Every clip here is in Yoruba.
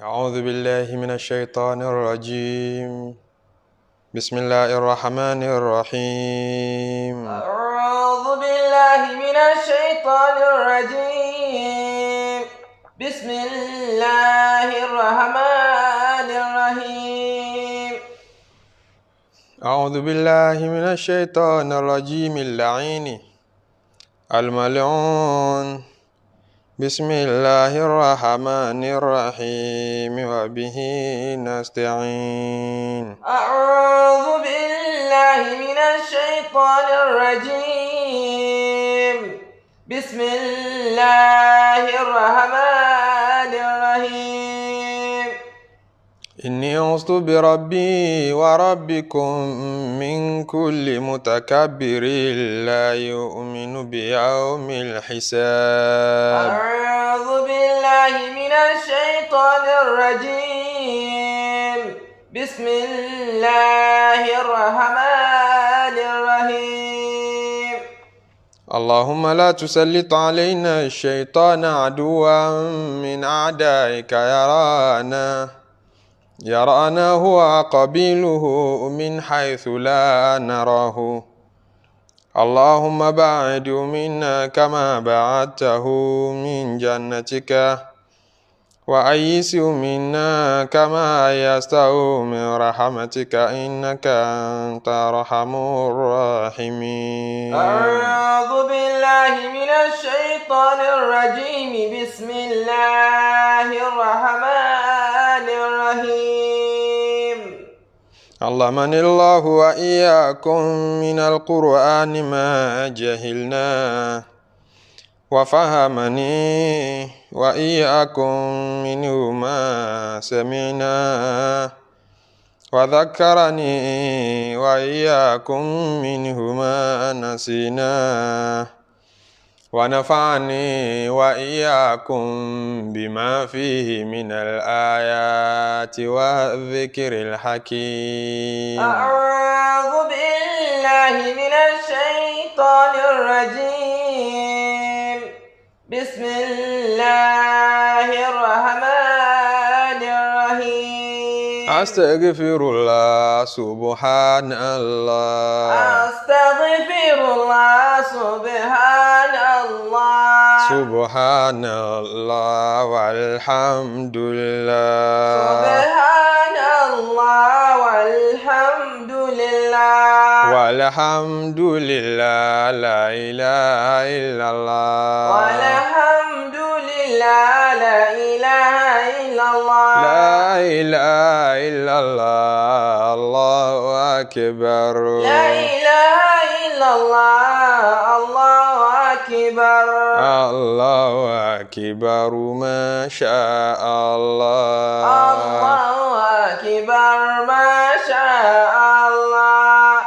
أعوذ بالله من الشيطان الرجيم. بسم الله الرحمن الرحيم. أعوذ بالله من الشيطان الرجيم. بسم الله الرحمن الرحيم. أعوذ بالله من الشيطان الرجيم اللعين الملعون. بسم الله الرحمن الرحيم وبه نستعين. أعوذ بالله من الشيطان الرجيم. بسم الله الرحمن الرحيم. إني عصت بربي وربكم من كل متكبر لا يؤمن بيوم الحساب. أعوذ بالله من الشيطان الرجيم. بسم الله الرحمن الرحيم. اللهم لا تسلط علينا الشيطان عدوا من أعدائك يرانا هو قبيله من حيث لا نراه. اللهم باعد منا كما بعدته من جنتك وأيس منا كما أيسته من رحمتك إنك أنت أرحم الراحمين. أعوذ بالله من الشيطان الرجيم. بسم الله الرحمن الرحيم. علمني الله وإياكم من القرآن ما جهلناه وفهمني وإياكم منه ما سمعناه وذكرني وإياكم منه ما نسيناه ونفعني وإياكم بما فيه من الآيات والذكر الحكيم. أعوذ بالله من الشيطان الرجيم. بسم الله الرحمن الرحيم. أستغفر الله سبحان الله. أستغفر الله سبحان الله. سبحان الله والحمد لله. سبحان الله والحمد لله. والحمد لله لا إله إلا الله. والحمد لله لا إله إلا الله. لا إله إلا الله الله أكبر. لا إله إلا الله الله أكبر. الله أكبر ما شاء الله. الله أكبر ما شاء الله.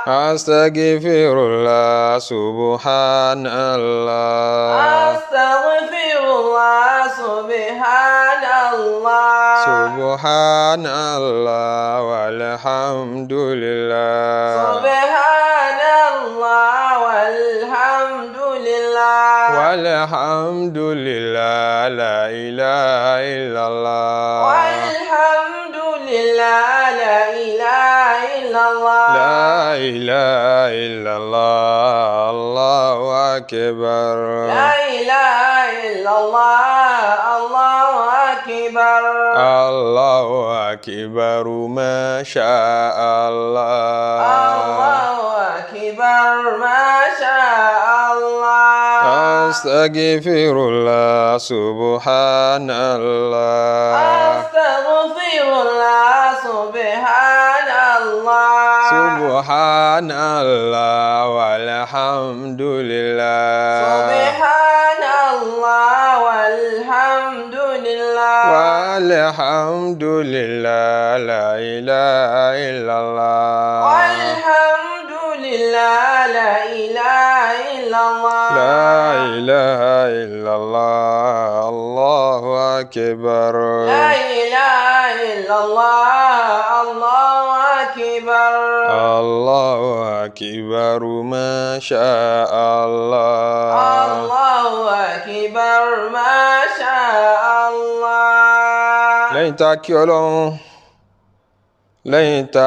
أستغفر الله سبحان الله. أستغفر الله سبحان الله. سبحان الله والحمد لله. سبحان الله والحمد لله. والحمد لله لا إله إلا الله. والحمد لله لا إله إلا الله. لا إله إلا الله الله أكبر. لا إله إلا الله الله أكبر. الله أكبر ما شاء الله. الله أكبر ما شاء الله. أستغفر الله سبحان الله. أستغفر الله سبحان الله. سبحان الله والحمد لله. سبحان الله والحمد لله. والحمد لله لا إله إلا الله. والحمد لله لا إله إلا الله. لا إله إلا الله الله أكبر. لا إله إلا الله الله أكبر. الله أكبر ما شاء الله. الله أكبر ما شاء الله. lẹ́yìn tá kí Ọlọ́run lẹ́yìn tá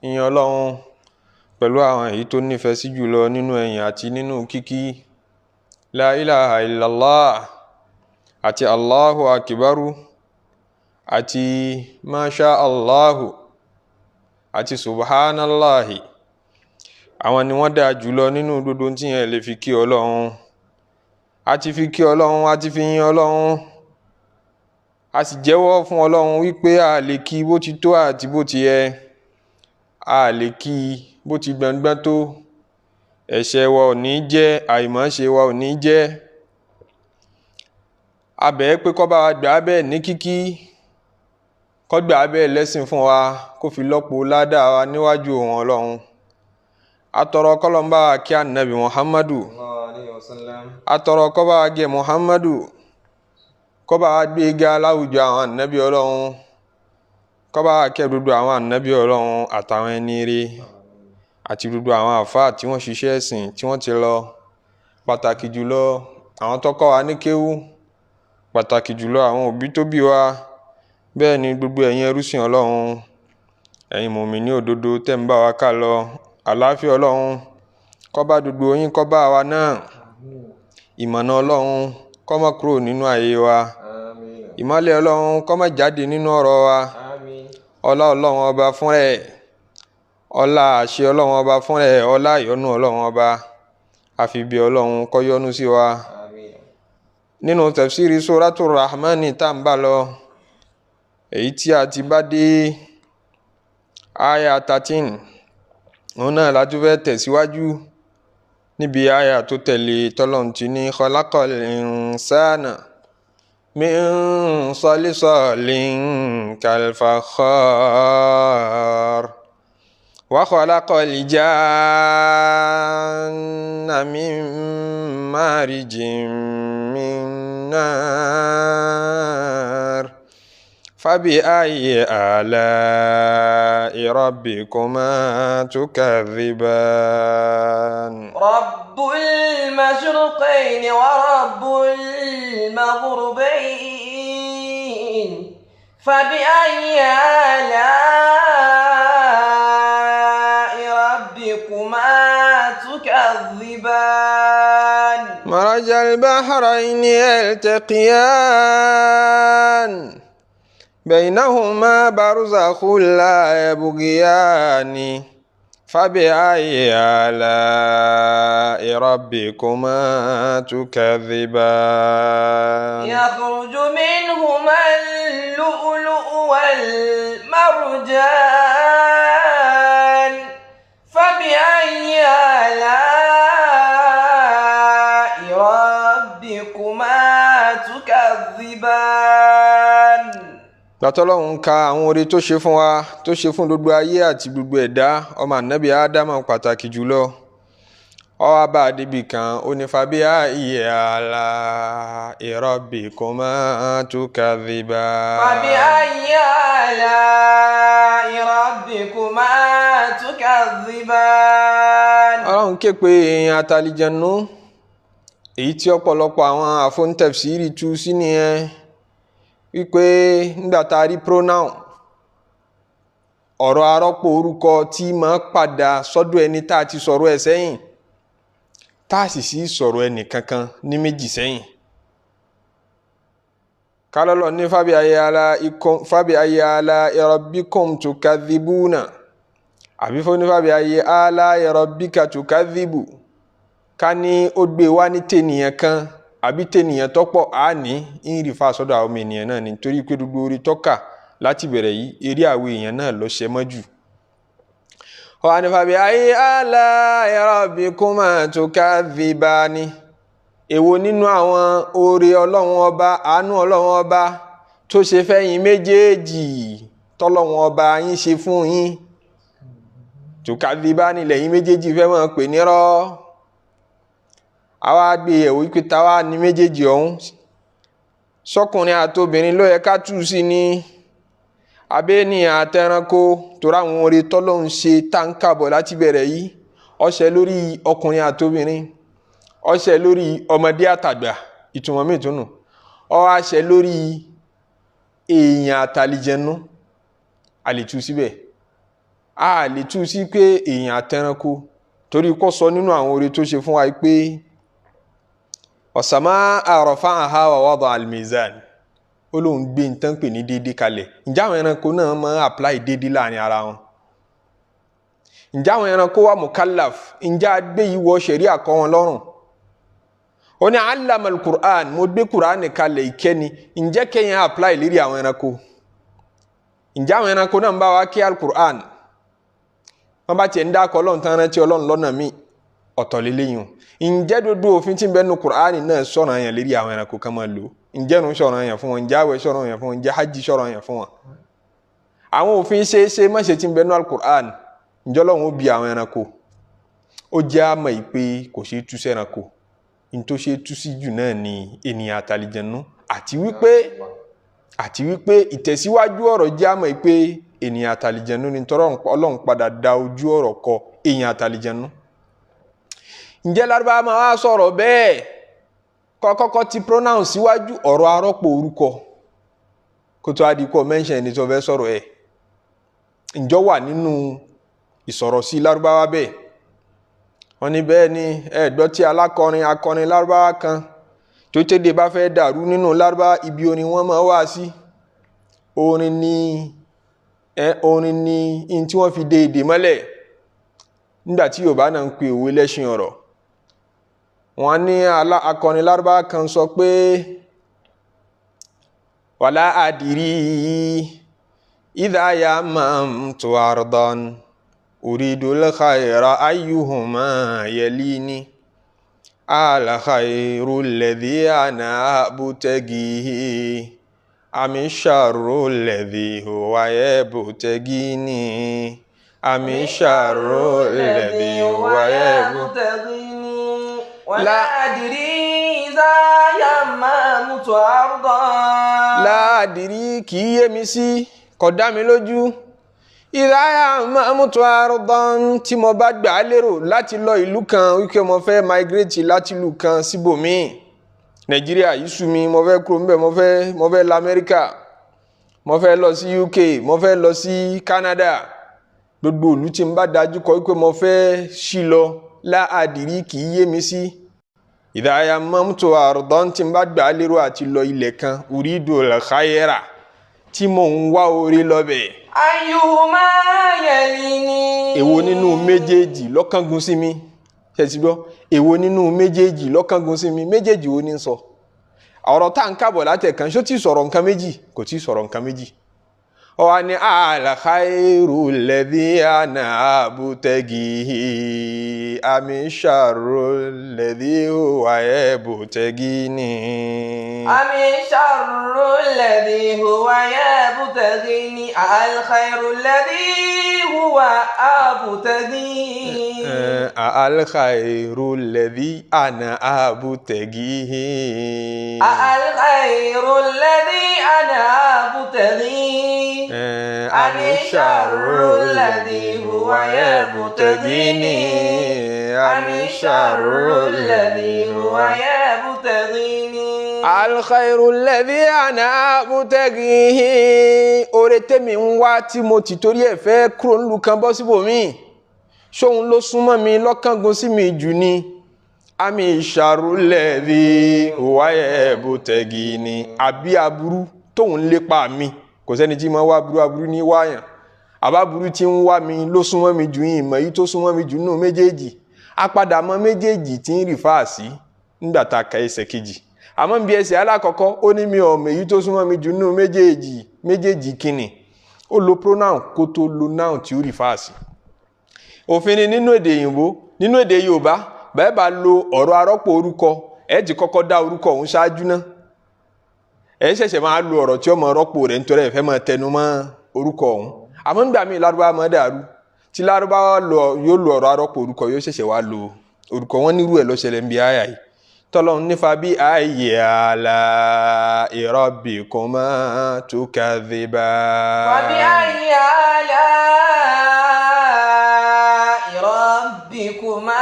yìn Ọlọ́run pẹ̀lú àwọn èyí tó nífẹ̀ẹ́ sí jùlọ nínú ẹ̀yìn àti nínú kíkí la ilaha illallah àti Allahu akibaru àti masha Allahu àti subhanallahi àwọn ni wọ́n dáa jùlọ nínú gbogbo tí yẹn lè fi kí Ọlọ́run àti fi kí Ọlọ́run àti fi yìn Ọlọ́run a sì jẹ́wọ́ fún Ọlọ́run wípé a lè kí bó ti tó àti bó ti yẹ a lè kí bó ti gbọ̀ngbọ̀n tó ẹ̀ṣẹ̀ wa ò ní jẹ́ àìmọ̀ṣe wa ò ní jẹ́ a bẹ̀ pé kó bá wa gbà bẹ́ẹ̀ ní kíkí kó gbà bẹ́ẹ̀ lẹ́sìn fún wa kó fi lọ́pọ̀ ládàá wa níwájú òun Ọlọ́run atọrọ kọlọmbà kí Ànábì Muhammadu atọrọ kó bá wa gẹ̀ Muhammadu kó bá wa gbé ga láwùjọ àwọn ànábì Ọlọ́run kó bá wa kẹ́ gbogbo àwọn ànábì Ọlọ́run àtàwọn ẹni ire àti gbogbo àwọn àfáà tí wọ́n ṣiṣẹ́ ẹ̀sìn tí wọ́n ti lọ pàtàkì jùlọ àwọn tó kọ́ wa ní kéwú pàtàkì jùlọ àwọn òbí tó bí wa bẹ́ẹ̀ ni gbogbo ẹ̀yin ẹrúsìn Ọlọ́run ẹ̀yin mùmínì òdodo tẹ́ ń bá wa ká lọ àlàáfíà Ọlọ́run kó bá gbogbo yín kó bá wa náà ìmọ̀nà Ọlọ́run kó má kúrò nínú ayé wa ìmọ́lẹ̀ Ọlọ́run kó má jáde nínú ọ̀rọ̀ wa ọlá Ọlọ́run ọba fún rẹ̀ ọlá àṣẹ Ọlọ́run ọba fún rẹ̀ ọlá ìyọ́nú Ọlọ́run ọba àfi bí Ọlọ́run kó yọ́nú sí wa nínú Tafsir Surat al-Rahman tá ń bá lọ èyí tí a ti bá dé aya 13 òun náà la tún fẹ́ tẹ̀síwájú níbi aya tó tẹ̀lé tọ́lọ́run ti ní khalaqal insana min salsalin kalfakhar wa khalaqal janna min marijin min nar فبأي آلاء ربكما تكذبان رب المشرقين ورب المغربين فبأي آلاء ربكما تكذبان مرج البحرين يلتقيان بينهما برزخ لا يبغيان فبأي آلاء ربكما تكذبان يخرج منهما اللؤلؤ والمرجان فبأي آلاء ربكما تكذبان gbàtọ́lọ́hun ka àwọn oore tó ṣe fún wa tó ṣe fún gbogbo ayé àti gbogbo ẹ̀dá ọmọ ànábì ádámà pàtàkì jùlọ ó wá bá débi kan ó ní فبأي آلاء ربكما تكذبان فبأي آلاء ربكما تكذبان ọlọ́run ké pe èèyàn àtàlìjẹ̀nú èyí tí ọ̀pọ̀lọpọ̀ àwọn àfọ̀ntẹ̀fsírì tú sí nìyẹn wípé nígbà tá a rí pronoun ọ̀rọ̀ arọ́pò orúkọ tí máa padà sọ́dọ̀ ẹni tá a ti sọ̀rọ̀ ẹ̀ sẹ́yìn tá a sì sí sọ̀rọ̀ ẹnì kankan ní méjì sẹ́yìn kálọ́lọ́ ní فبأي آلاء ربكم تكذبون àbí fún ní فبأي آلاء ربك تكذب ká ní ó gbé wá ní tènìyàn kan àbí tènìyàn tọ́pọ̀ á ní ìrìfà sọ́dọ̀ àwọn ọmọ ènìyàn náà nítorí pé gbogbo orí tọ́ka láti bẹ̀rẹ̀ yìí eré àwọn èèyàn náà lọ ṣe mọ́jú. wọ́n ní فبأي آلاء ربكما تكذبان èwo nínú àwọn oore ọlọ́run ọba àánú ọlọ́run ọba tó ṣe fẹ́yìn méjèèjì tọ́lọ́run ọba yín ṣe fún yín تكذبان lẹ́yìn méjèèjì fẹ́ mọ̀ pé nírọ́ àwa gbé ẹ̀wò ìpìta wa ní méjèèjì ọ̀hún sọ́kùnrin àtobìnrin ló yẹ ká tú sí ní abẹ́nìyàn àtẹranko torí àwọn oore tọ́lọ́hun ṣe táǹkàbọ̀ láti bẹ̀rẹ̀ yìí ó ṣe lórí ọkùnrin àtobìnrin ó ṣe lórí ọmọdé àtàgbà ìtumọ̀ mìtúnù ó wá ṣe lórí èèyàn àtàlìjẹnú a lè tú síbẹ̀ a lè tú sí pé èèyàn àtẹranko torí kó sọ nínú àwọn oore tó ṣe fún wa pé was-samā'a rafa'ahā wa wada'a al-mīzān ó lóun gbé nǹkan pè ní déédéé kalẹ̀ ǹjẹ́ àwọn ẹranko náà máa apply déédéé láàrin ara wọn ǹjẹ́ àwọn ẹranko wà mukallaf ǹjẹ́ a gbé ìwọ ṣẹ̀ríà kọ́ wọn lọ́rùn ó ní allama al-Qur'an mo gbé Qur'an kalẹ̀ ìkẹ́ni ǹjẹ́ kẹ́yìn apply lérí àwọn ẹranko ǹjẹ́ àwọn ẹranko náà ń bá wa kí al-Qur'an wọ́n bá tiẹ̀ ń dákọ̀ ọlọ́run tán rántí ọlọ́run lọ́nà míì ọ̀tọ̀ lélẹ́yìn ǹjẹ́ dodo òfin tí ń bẹ nínú Qur'an náà sọ̀rọ̀ yẹn lérí àwọn ẹranko kan máa lò ǹjẹ́ nu sọ̀rọ̀ yẹn fún wọn ǹjẹ́ àwẹ̀ sọ̀rọ̀ yẹn fún wọn ǹjẹ́ hajj sọ̀rọ̀ yẹn fún wọn àwọn òfin ṣe má ṣe tí ń bẹ nínú al-Qur'an ǹjẹ́ ọlọ́run ó bi àwọn ẹranko ó jẹ́ àmọ́ ìpè kò ṣeé tú sí ẹranko ní tó ṣeé tú sí jù náà ni ènìyàn àtàlìjẹnú àti wípé ìtẹ̀síwájú ọ̀rọ̀ jẹ́ àmọ́ ìpè ènìyàn àtàlìjẹnú ni tọ́rọ̀ ọlọ́run padà da ojú ọ̀rọ̀ kọ èèyàn àtàlìjẹnú ǹjẹ́ Lárúbáwá máa wá sọ̀rọ̀ bẹ́ẹ̀ kọ́kọ́kọ́ ti pronoun síwájú ọ̀rọ̀ arọ́pò orúkọ kó tó adìkọ́ mention ẹni tó fẹ́ sọ̀rọ̀ ẹ̀ ǹjọ́ wà nínú ìsọ̀rọ̀ sí Lárúbáwá bẹ́ẹ̀ wọ́n ní bẹ́ẹ̀ ni ẹ̀gbọ́ tí akọrin Lárúbáwá kan tó tẹ́lẹ̀ bá fẹ́ dàrú nínú Lárúbáwá ibi orin wọ́n máa wá sí orin ni in tí wọ́n fi dé èdè mọ́lẹ̀ nígbàtí Yorùbá náà ń pe òwe lẹ́ṣin ọ̀rọ̀ wọ́n ní akọrin Lárúbáwá kan sọ pé wàlá àdìrí idha yamamtu ardan uridul khayra ayyuhuma yalini al-khayru alladhi ana abtaghihi ami sharru alladhi huwa yabtaghini ami sharru alladhi huwa yabtaghini wala adri idha yamamtu ardan la adri kì í yé mi sí kò dá mi lójú idha yamamtu ardan tí mo bá gbà lérò láti lọ ìlú kan wípé mo fẹ́ migrate láti ìlú kan síbòmíì Nàìjíríà yìí sú mi mo fẹ́ kúrò ńbẹ̀ mo fẹ́ lọ Amẹ́ríkà mo fẹ́ lọ sí UK mo fẹ́ lọ sí Canada gbogbo ìlú tí n bá dájú kọ wípé mo fẹ́ ṣí lọ láàdìrí kì í yé mi sí idha yamamtu ardan tí n bá gbà lérò àti lọ ilẹ̀ kan uridul khayra tí mò ń wá orí lọ́bẹ̀ ayyuhuma yalini èwo nínú méjèèjì lọ́kàngun sí mi ṣẹ́tí gbọ́ èwo nínú méjèèjì lọ́kàngun sí mi méjèèjì wo ní sọ ọ̀rọ̀ tá ń kábọ̀ látẹ̀kan ṣó tí sọ̀rọ̀ nǹkan méjì kò tí sọ̀rọ̀ nǹkan méjì ó wá ní al-khayru alladhi ana abtaghihi ami sharru alladhi huwa yabtaghini ami sharru alladhi huwa yabtaghini al-khayru alladhi huwa abtaghihi al-khayru alladhi ana abtaghihi al-khayru alladhi ana abtaghihi ami sharru alladhi huwa yabtaghini ami sharru alladhi huwa yabtaghini al-khayru alladhi ana abtaghihi oore tèmi ń wá tí mo ti torí ẹ̀ fẹ́ kúrò nílùú kan bọ́ síbòmíì ṣóun ló súnmọ́ mi lọ́kàngun sí mi jù ni ami sharru alladhi huwa yabtaghini àbí aburú tóun lépa mi kò sẹ́ni tí ma wá aburú ní wáyàn àbáburú tí ń wá mi ló súnmọ́ mi jù yìí mọ̀ yí tó súnmọ́ mi jù nínú méjèèjì apadà mọ́ méjèèjì tí ń rìfáà sí nígbàtà ka ẹsẹ̀ kejì àmọ́ bí ẹsẹ̀ alákọ̀ọ́kọ́ ó ní mi ọmọ èyí tó súnmọ́ mi jù nínú méjèèjì kíni ó lo pronoun kó tó lo noun tí ó rìfáà sí òfin ni nínú èdè òyìnbó nínú èdè Yorùbá bẹ́ẹ̀ bá lo ọ̀rọ̀ arọ́pò orúkọ ẹ ti kọ́kọ́ dá orúkọ òun ṣáájú náà ẹ ṣẹ̀ṣẹ̀ máa lo ọ̀rọ̀ tí ó mọ rọ́pò rẹ̀ nítorí ẹ fẹ́ máa tẹnu mọ́ orúkọ ọ̀hún àmọ́ nígbà míì Lárúbáwá máa dàrú tí Lárúbáwá yóò lo ọ̀rọ̀ arọ́pò orúkọ yóò ṣẹ̀ṣẹ̀ wá lo orúkọ wọn nírú ẹ̀ lọ́ṣẹlẹ̀ ń bí àyà yìí tọ́lọ́run nífa bí ayyi ala'i rabbikuma tukadhiban. wa bi ayyi ala'i rabbikuma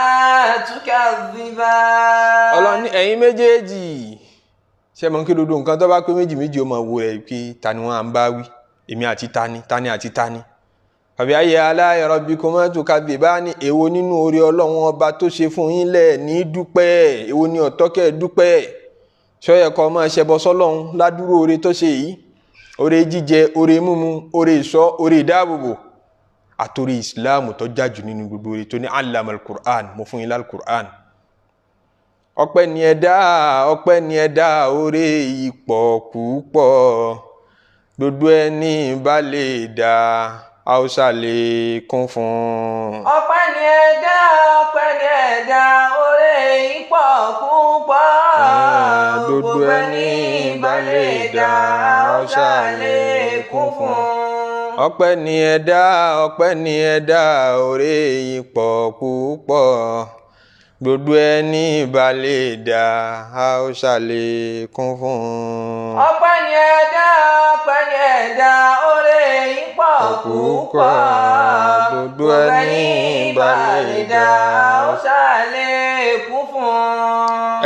tukadhiban. Ọlọ́run ní ẹ̀yin méjèèjì ṣé mọ̀ kí dodo nǹkan tó bá pé méjì méjì ó máa wo rẹ̀ pé ta ni wọ́n à ń bá wí èmi àti tani àti tani. Àbí ayé aláì rabbikuma tukadhibani, èwo nínú oore Ọlọ́run ọba tó ṣe fún yín lẹ̀ ní dúpẹ́, èwo ni ọ̀tọ́kẹ́ dúpẹ́. Ṣọ́yẹ̀ kọ́ máa ṣẹbọ sọ́lọ́run ládùúró oore tó ṣe yìí, oore jíjẹ, oore mímu, oore ìṣọ́, oore ìdáàbòbò, àtòrí ìsìláàmù tó jájú nínú gbogbo oore tó ní allama al-Qur'an, mo fún yín lál-Qur'an. Ọpẹ́ ni ẹ̀dá oore yìí pọ̀ púpọ̀, gbogbo ẹni bá lè dá a ó ṣàlékún fún. Ọpẹ́ ni ẹ̀dá oore yìí pọ̀ púpọ̀, gbogbo ẹni bá lè dá a ó ṣàlékún fún. Ọpẹ́ ni ẹ̀dá oore yìí pọ̀ púpọ̀, gbogbo ẹni bá lè dá a ó ṣàlékún fún. Ọpẹ́ ni ẹ̀dá oore yìí pọ̀ púpọ̀, gbogbo ẹni bá lè dá a ó ṣàlékún fún.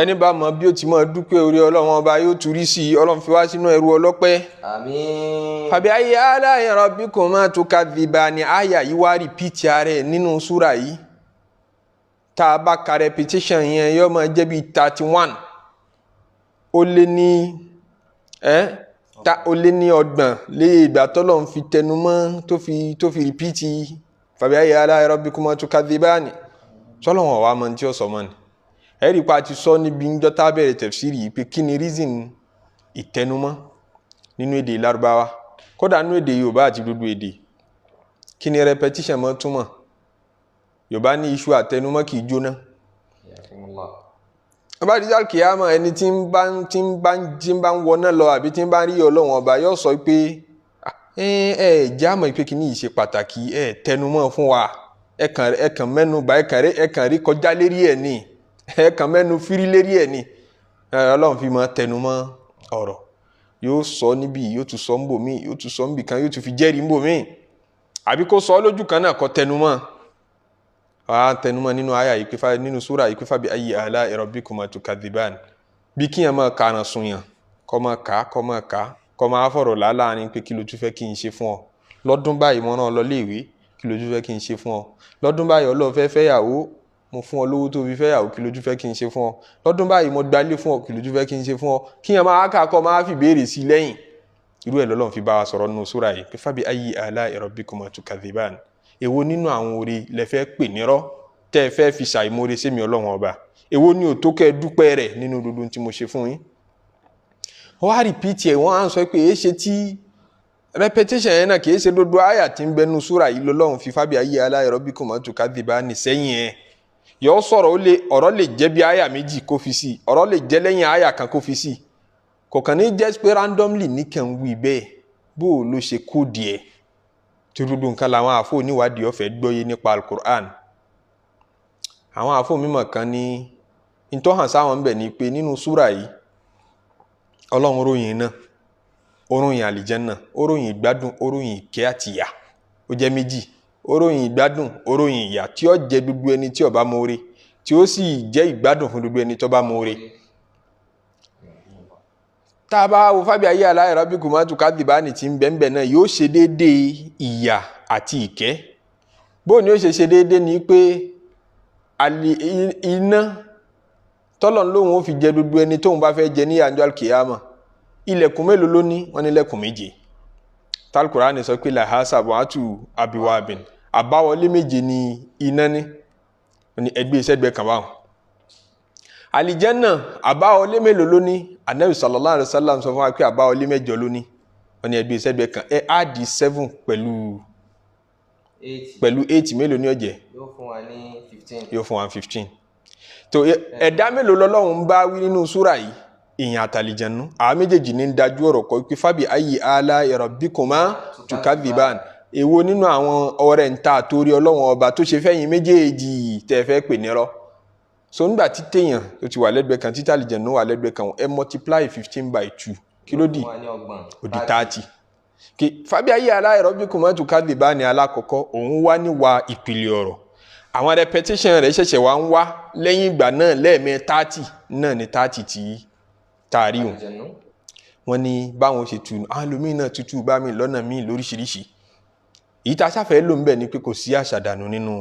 Ẹni bá mọ bí ó ti máa dúpẹ́ oore Ọlọ́run ọba yóò túrí sí i. Ọlọ́run fi wá sínú ẹrú ọlọ́pẹ́. Àmín. Fabi ayyi ala'i rabbikuma tukadhibani, àyà yìí wá rìpíìtì ara ẹ̀ nínú súrà yìí. Tá a bá ka repetition yẹn yóò máa jẹ́ bí 31 ó lé ní ọgbọ̀n lé ìgbà tọ́lọ́run fi tẹnumọ́ tó fi rìpíìtì fabi ayyi ala'i rabbikuma tukadhibani. Sọ́lọ́run ọ̀wá mọ́ tí ó sọ mọ́ ni. Ẹ̀rí pa ti sọ níbi ńjọ́ tá bẹ̀rẹ̀ tafsiri yìí pé kí ni reason ìtẹnumọ́ nínú èdè Lárúbáwá, kódà nínú èdè Yorùbá àti gbogbo èdè. Kí ni repetition mọ́ túmọ̀? Yorùbá ní iṣu àtẹnumọ́ kì í jóná. Ọba díjà kìámọ̀ ẹni tí ń bá ń wọná lọ àbí tí ń bá ń rí Ọlọ́run ọba yóò sọ pé jámọ̀ pé kí ni ìṣe pàtàkì tẹnumọ́ fún wa, ẹ̀kàn mẹ́nu bá ẹ̀kàn rí kọjá lérí ẹ̀ ní, ẹ̀kàn mẹ́nu fírí lérí ẹ̀ ní. Ọlọ́run fi máa tẹnumọ́ ọ̀rọ̀, yóò sọ níbí, yóò tún sọ níbòmí, yóò tún sọ níbì kan, yóò tún fi jẹ́rìí níbòmí, àbí kó sọ lójú kan náà kó tẹnumọ́. Tẹnumọ́ nínú àyà yìí pé nínú súrà yìí pé fabi ayyi ala'i rabbikuma tukadhibani. Bí kíyàn máa kàràn sùn yàn kó máa fọ̀rọ̀ láàárín pé kí ló tún fẹ́ kí n ṣe fún ọ. Lọ́dún báyìí mo rán ọ lọ léèwé, kí ló tún fẹ́ kí n ṣe fún ọ. Lọ́dún báyìí Ọlọ́run fẹ́ fẹ́yàwó, mo fún ọ lówó tó fi fẹ́yàwó, kí ló tún fẹ́ kí n ṣe fún ọ. Lọ́dún báyìí mo gbalé fún ọ, kí ló tún fẹ́ kí n ṣe fún ọ. Kíyàn máa kàkọ́ máa fi béèrè sí lẹ́yìn. Irú ẹ̀ lọ́lọ́run fi bá wa sọ̀rọ̀ nínú súrà yìí pé fabi ayyi ala'i rabbikuma tukadhibani. Èwo nínú àwọn oore lẹ fẹ́ pè nírọ́ tẹ́ fẹ́ fi ṣàìmoore sí mi Ọlọ́run ọba? Èwo ni ò tó kẹ́ dúpẹ́ rẹ̀ nínú gbogbo tí mo ṣe fún yín? Wọ́n á rìpíìtì ẹ̀, wọ́n á sọ pé èéṣe tí repetition yẹn náà kì í ṣe gbogbo àyà tí ń bẹnu súrà yìí lọ́lọ́run fi fabi ayyi ala'i rabbikuma tukadhibani sẹ́yìn ẹ̀. Yọ sọ̀rọ̀ ọ̀rọ̀ lè jẹ́ bí àyà méjì kó fi sí, ọ̀rọ̀ lè jẹ́ lẹ́yìn àyà kan kó fi sí. Kò kàn ní jẹ́ pé randomly nìkan wí bẹ́ẹ̀ bó ló ṣe kó díẹ̀. Tí gbogbo nǹkan làwọn àfọ oníwádìí ọ̀fẹ́ gbọ́yé nípa al-Qur'an. Àwọn àfọ mímọ̀ kan ní ìtọ́hàn sáwọn ń bẹ̀ ni pé nínú súrà yìí Ọlọ́run ròyìn náà, ó ròyìn àlìjánnà, ó ròyìn ìgbádùn, ó ròyìn ìkẹ́ àti ìyà. Ó jẹ́ méjì, ó ròyìn ìgbádùn, ó ròyìn ìyà tí ó jẹ gbogbo ẹni tí ó bá mọ̀ọ́re, tí ó sì jẹ́ ìgbádùn fún gbogbo ẹni tó bá mọ̀ọ́re. Tá a bá wo fabi ayyi ala'i rabbikuma tukadhibani tí ń bẹ́ẹ̀ náà yóò ṣe déédéé ìyà àti ìkẹ́. Bó ni ó ṣe déédéé ni pé iná tọ́lọ̀ lóhun ó fi jẹ gbogbo ẹni tóhun bá fẹ́ jẹ ní àjọ alkiyama. Ilẹ̀kùn mélòó ló ní? Wọ́n ní ilẹ̀kùn méje. Al-Qur'an sọ pé laha sab'atu abwabin, àbáwọlé méje ni iná ní. Wọ́n ní ẹgbẹ́ ìṣẹ́gbẹ́ kan báwọn. Àlìjánnà àbáwọlé mélòó ló ní? Ànábì sallallahu alaihi wasallam sọ fún wa pé àbáwọlé mẹ́jọ ló ní. Wọ́n ní ẹgbẹ́ ìṣẹ́gbẹ́ kan. Á di 7 pẹ̀lú 8 mélòó ní ó jẹ́? Yóò fún wa 15. tó ẹ̀dá mélòó lọ́lọ́run ń bá wí nínú súrà yìí? Ìyàn àtàlìjànú. Àwọn méjèèjì ní dájú ọ̀rọ̀ kọ́ pé fabi ayyi ala'i rabbikuma tukadhiban. Èwo nínú àwọn ọrẹ ń ta torí Ọlọ́run ọba tó ṣe fẹ́yìn méjèèjì tẹ́ fẹ́ pè nírọ́? So nígbà tí téèyàn tó ti wà lẹ́gbẹ̀ẹ́ kan títà àlìjànú wà lẹ́gbẹ̀ẹ́ kan, ẹ multiply 15 by 2 kí ló dì? Ó di 30. Fabi ayyi ala'i rabbikuma tukadhiban ní alákọ̀ọ́kọ́ òun wá níwà ìpìlẹ̀ ọ̀rọ̀. Àwọn repetition rẹ̀ ṣẹ̀ṣẹ̀ wá ń wá lẹ́yìn ìgbà náà lẹ́ẹ̀mẹ́ 30 náà ní 30 tí tààrí o wọ́n ní báwọn ṣe tu àlùmí náà tútù bá mi lọ́nà míì lóríṣiríṣi èyí tá a ṣàfẹ́ ló ń bẹ̀ ni pé kò sí àṣàdànù nínú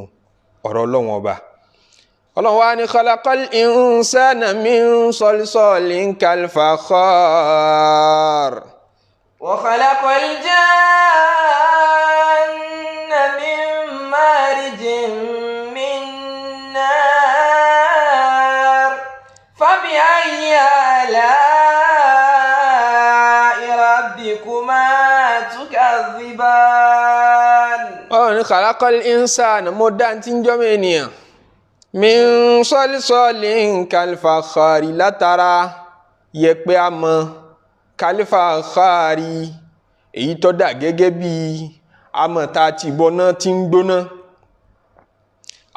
ọ̀rọ̀ Ọlọ́run ọba Ọlọ́run wa ní khalaqal insana min salsalin kal fakhar wa khalaqal janna min marijin min nar fabi ayyi ala'i rabbikuma tukadhiban Ọlọ́run ní khalaqal insana mo dá tí ń jọ́mọ ènìyàn min salsalin kal fakhari látara yẹ̀pẹ̀ amọ̀ kal fakhari èyí tó dà gẹ́gẹ́ bí amọ̀ tá a ti bọ́ná tí ń gbóná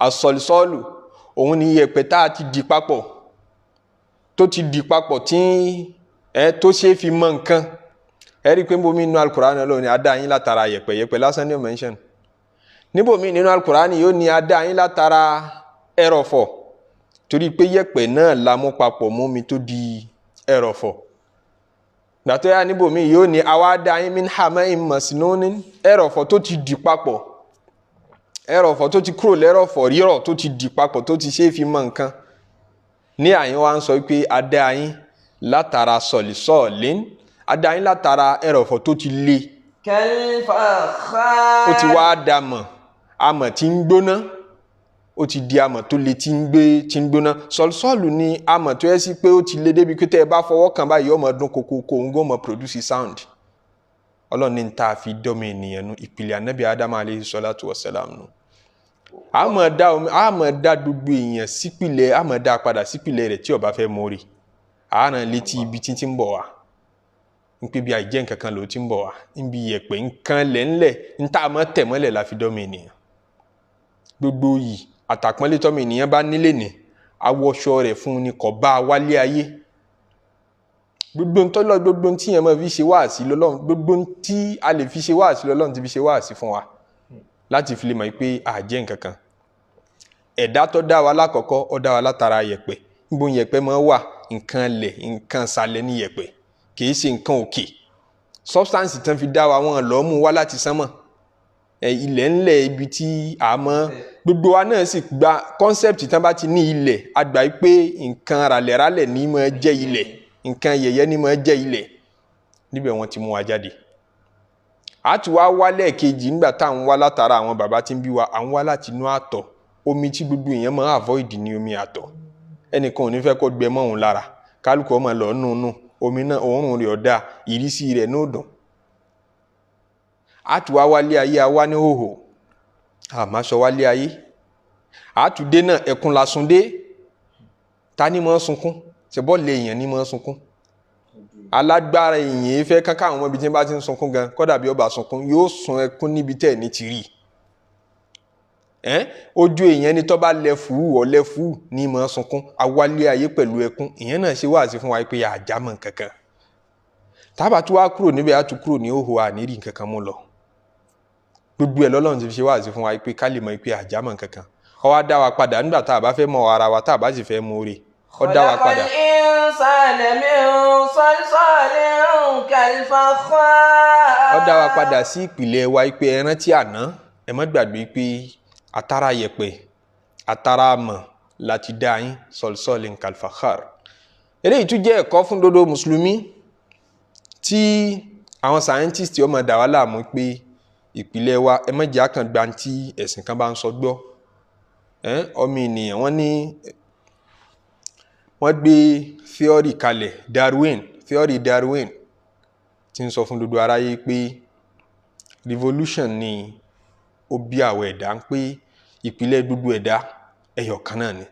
asọ̀lùsọ́ọ̀lù òun ni yẹ̀pẹ̀ tá a ti di papọ̀ tó ti di papọ̀ tí tó ṣe fi mọ nǹkan ẹ rí i pé níbomi nínú Al-Qur'an Ọlọ́run ni a dá yín látara yẹ̀pẹ̀ lásán ní mention níbomi nínú Al-Qur'an yóò ní a dá yín látara ẹrọ̀fọ̀ torí pé yẹ̀pẹ̀ náà la mú papọ̀ mú mi tó di ẹrọ̀fọ̀ gbàtọ́ yá níbomi yóò ní àwa dá yín min hama'in masnunin ẹrọ̀fọ̀ tó ti di papọ̀ ẹrọ̀fọ̀ tó ti kúrò lẹ́rọ̀fọ̀ rírọ̀ tó ti di papọ̀ tó ti ṣe fi mọ nǹkan ní àyín wa ń sọ pé a dá yín látara sọ̀lìsọ̀lín a dá yín látara ẹrọ̀fọ̀ tó ti le kal fakhar ó ti wá dà mọ̀ amọ̀ tí ń gbóná ó ti di amọ̀ tó le tí ń gbóná sọ̀lìsọ̀lù ni amọ̀ tó yẹ sí pé ó ti le débi pé tẹ́ ẹ bá fọwọ́ kàn báyìí ọmọ dún kokoko òun gbọ́ mọ̀ produce sound Ọlọ́run ní ta fi dọ́mọ ènìyàn nu ìpìlẹ̀ Ànábì Ádámù alayhi salatu wassalam nu àmọ́ dá gbogbo èèyàn sípìlẹ̀ àmọ́ dá padà sípìlẹ̀ rẹ̀ tí ó bá fẹ́ mórí àárán létí ibi tí ń bọ̀ wá ń pé bí àìjẹ́ nǹkan kan ló ti ń bọ̀ wá níbi yẹ̀pẹ̀ nǹkan lẹ́ńlẹ̀ ń tá a mọ́ tẹ̀mọ́lẹ̀ la fi dọ́mọ ènìyàn gbogbo yìí àtàpọ́nlé tọ́mọ ènìyàn bá nílé ní awọṣọ rẹ̀ fún ni kò bá wálé ayé gbogbo ntọ́lọ́ gbogbo tí yẹn máa fi ṣe wáàsí lọ́lọ́run gbogbo tí a lè fi ṣe wáàsí lọ́lọ́run ti fi ṣe wáàsí fún wa láti fi lè mọ̀ pé àjẹ́ nǹkan kan ẹ̀dá tó dá wa lákọ̀ọ́kọ́ ó dá wa látara yẹ̀pẹ̀ níbo yẹ̀pẹ̀ máa wà nǹkan lẹ̀ nǹkan sàlẹ̀ ní yẹ̀pẹ̀ kìí ṣe nǹkan òkè substance tán fi dá wa wọn lọ́ọ́ mú wá láti sánmọ̀ ilẹ̀ ńlẹ̀ ibi tí a mọ̀ gbogbo wa náà sì gba concept tán bá ti ní ilẹ̀ àgbà pé nǹkan ràlẹ̀ràlẹ̀ ní máa jẹ́ ilẹ̀ nǹkan yẹ̀yẹ́ ní máa jẹ́ ilẹ̀ níbẹ̀ wọ́n ti mú wa jáde a ti wá wálẹ̀ kejì nígbà tá à ń wá látara àwọn bàbá tí ń bí wa à ń wá láti inú àtọ̀ omi tí gbogbo èèyàn máa avoid ní omi àtọ̀ ẹnìkan ò ní fẹ́ kó gbẹ mọ́ òun lára kálukú ọmọ lọ nùnú omi náà òórùn rẹ̀ ọ̀dà ìrísí rẹ̀ náà dùn a ti wá wálé ayé a wá ní hòhò àmásọ wálé ayé a tún dé náà ẹkún lásùn dé ta ni mọ́ sunkún ṣe bọ́ọ̀lù èèyàn ni mọ́ sunkún alágbára èèyàn fẹ́ káká àwọn ibi tí wọ́n bá ti ń sunkún gan kódà bí ó bá sunkún yóò sun ẹkún níbi tẹ̀ ní ti rí ojú èèyàn ni tó bá lẹ́fù ọ̀lẹ́fù ní mọ́ sunkún awálé ayé pẹ̀lú ẹkún èèyàn náà ṣe wáàsí fún wa pé àjámọ̀ kankan tábà tó wá kúrò níbẹ̀ á tún kúrò ní òhò àníìrì kankan mú lọ gbogbo ẹ̀ lọ́lọ́run ti fi ṣe wáàsí fún wa pé ká lè mọ̀ pé àjámọ̀ kankan ó wá dá wa padà nígbà tá a bá fẹ́ mọ ara wa tá a bá sì fẹ́ mọ oore ó dá wa padà. ó dá wa padà sí ìpìlẹ̀ wa pé ẹ rántí àná ẹ má gbàgbé pé àtàrà yẹ̀pẹ̀ àtàrà amọ̀ láti dá yín salsalin kal fakhar. eléyìí tún jẹ́ ẹ̀kọ́ fún dodo mùsùlùmí tí àwọn scientist ó máa dà wá láàmú pé ìpìlẹ̀ wa ẹ má jẹ́ àkàngbà tí ẹ̀sìn kan bá ń sọ gbọ́ ọmọ ènìyàn wọ́n gbé theory kalẹ̀ Darwin tí ń sọ fún gbogbo aráyé pé revolution ni ó bí àwọn ẹ̀dá ń pé ìpìlẹ̀ gbogbo ẹ̀dá ẹyọ kan náà ni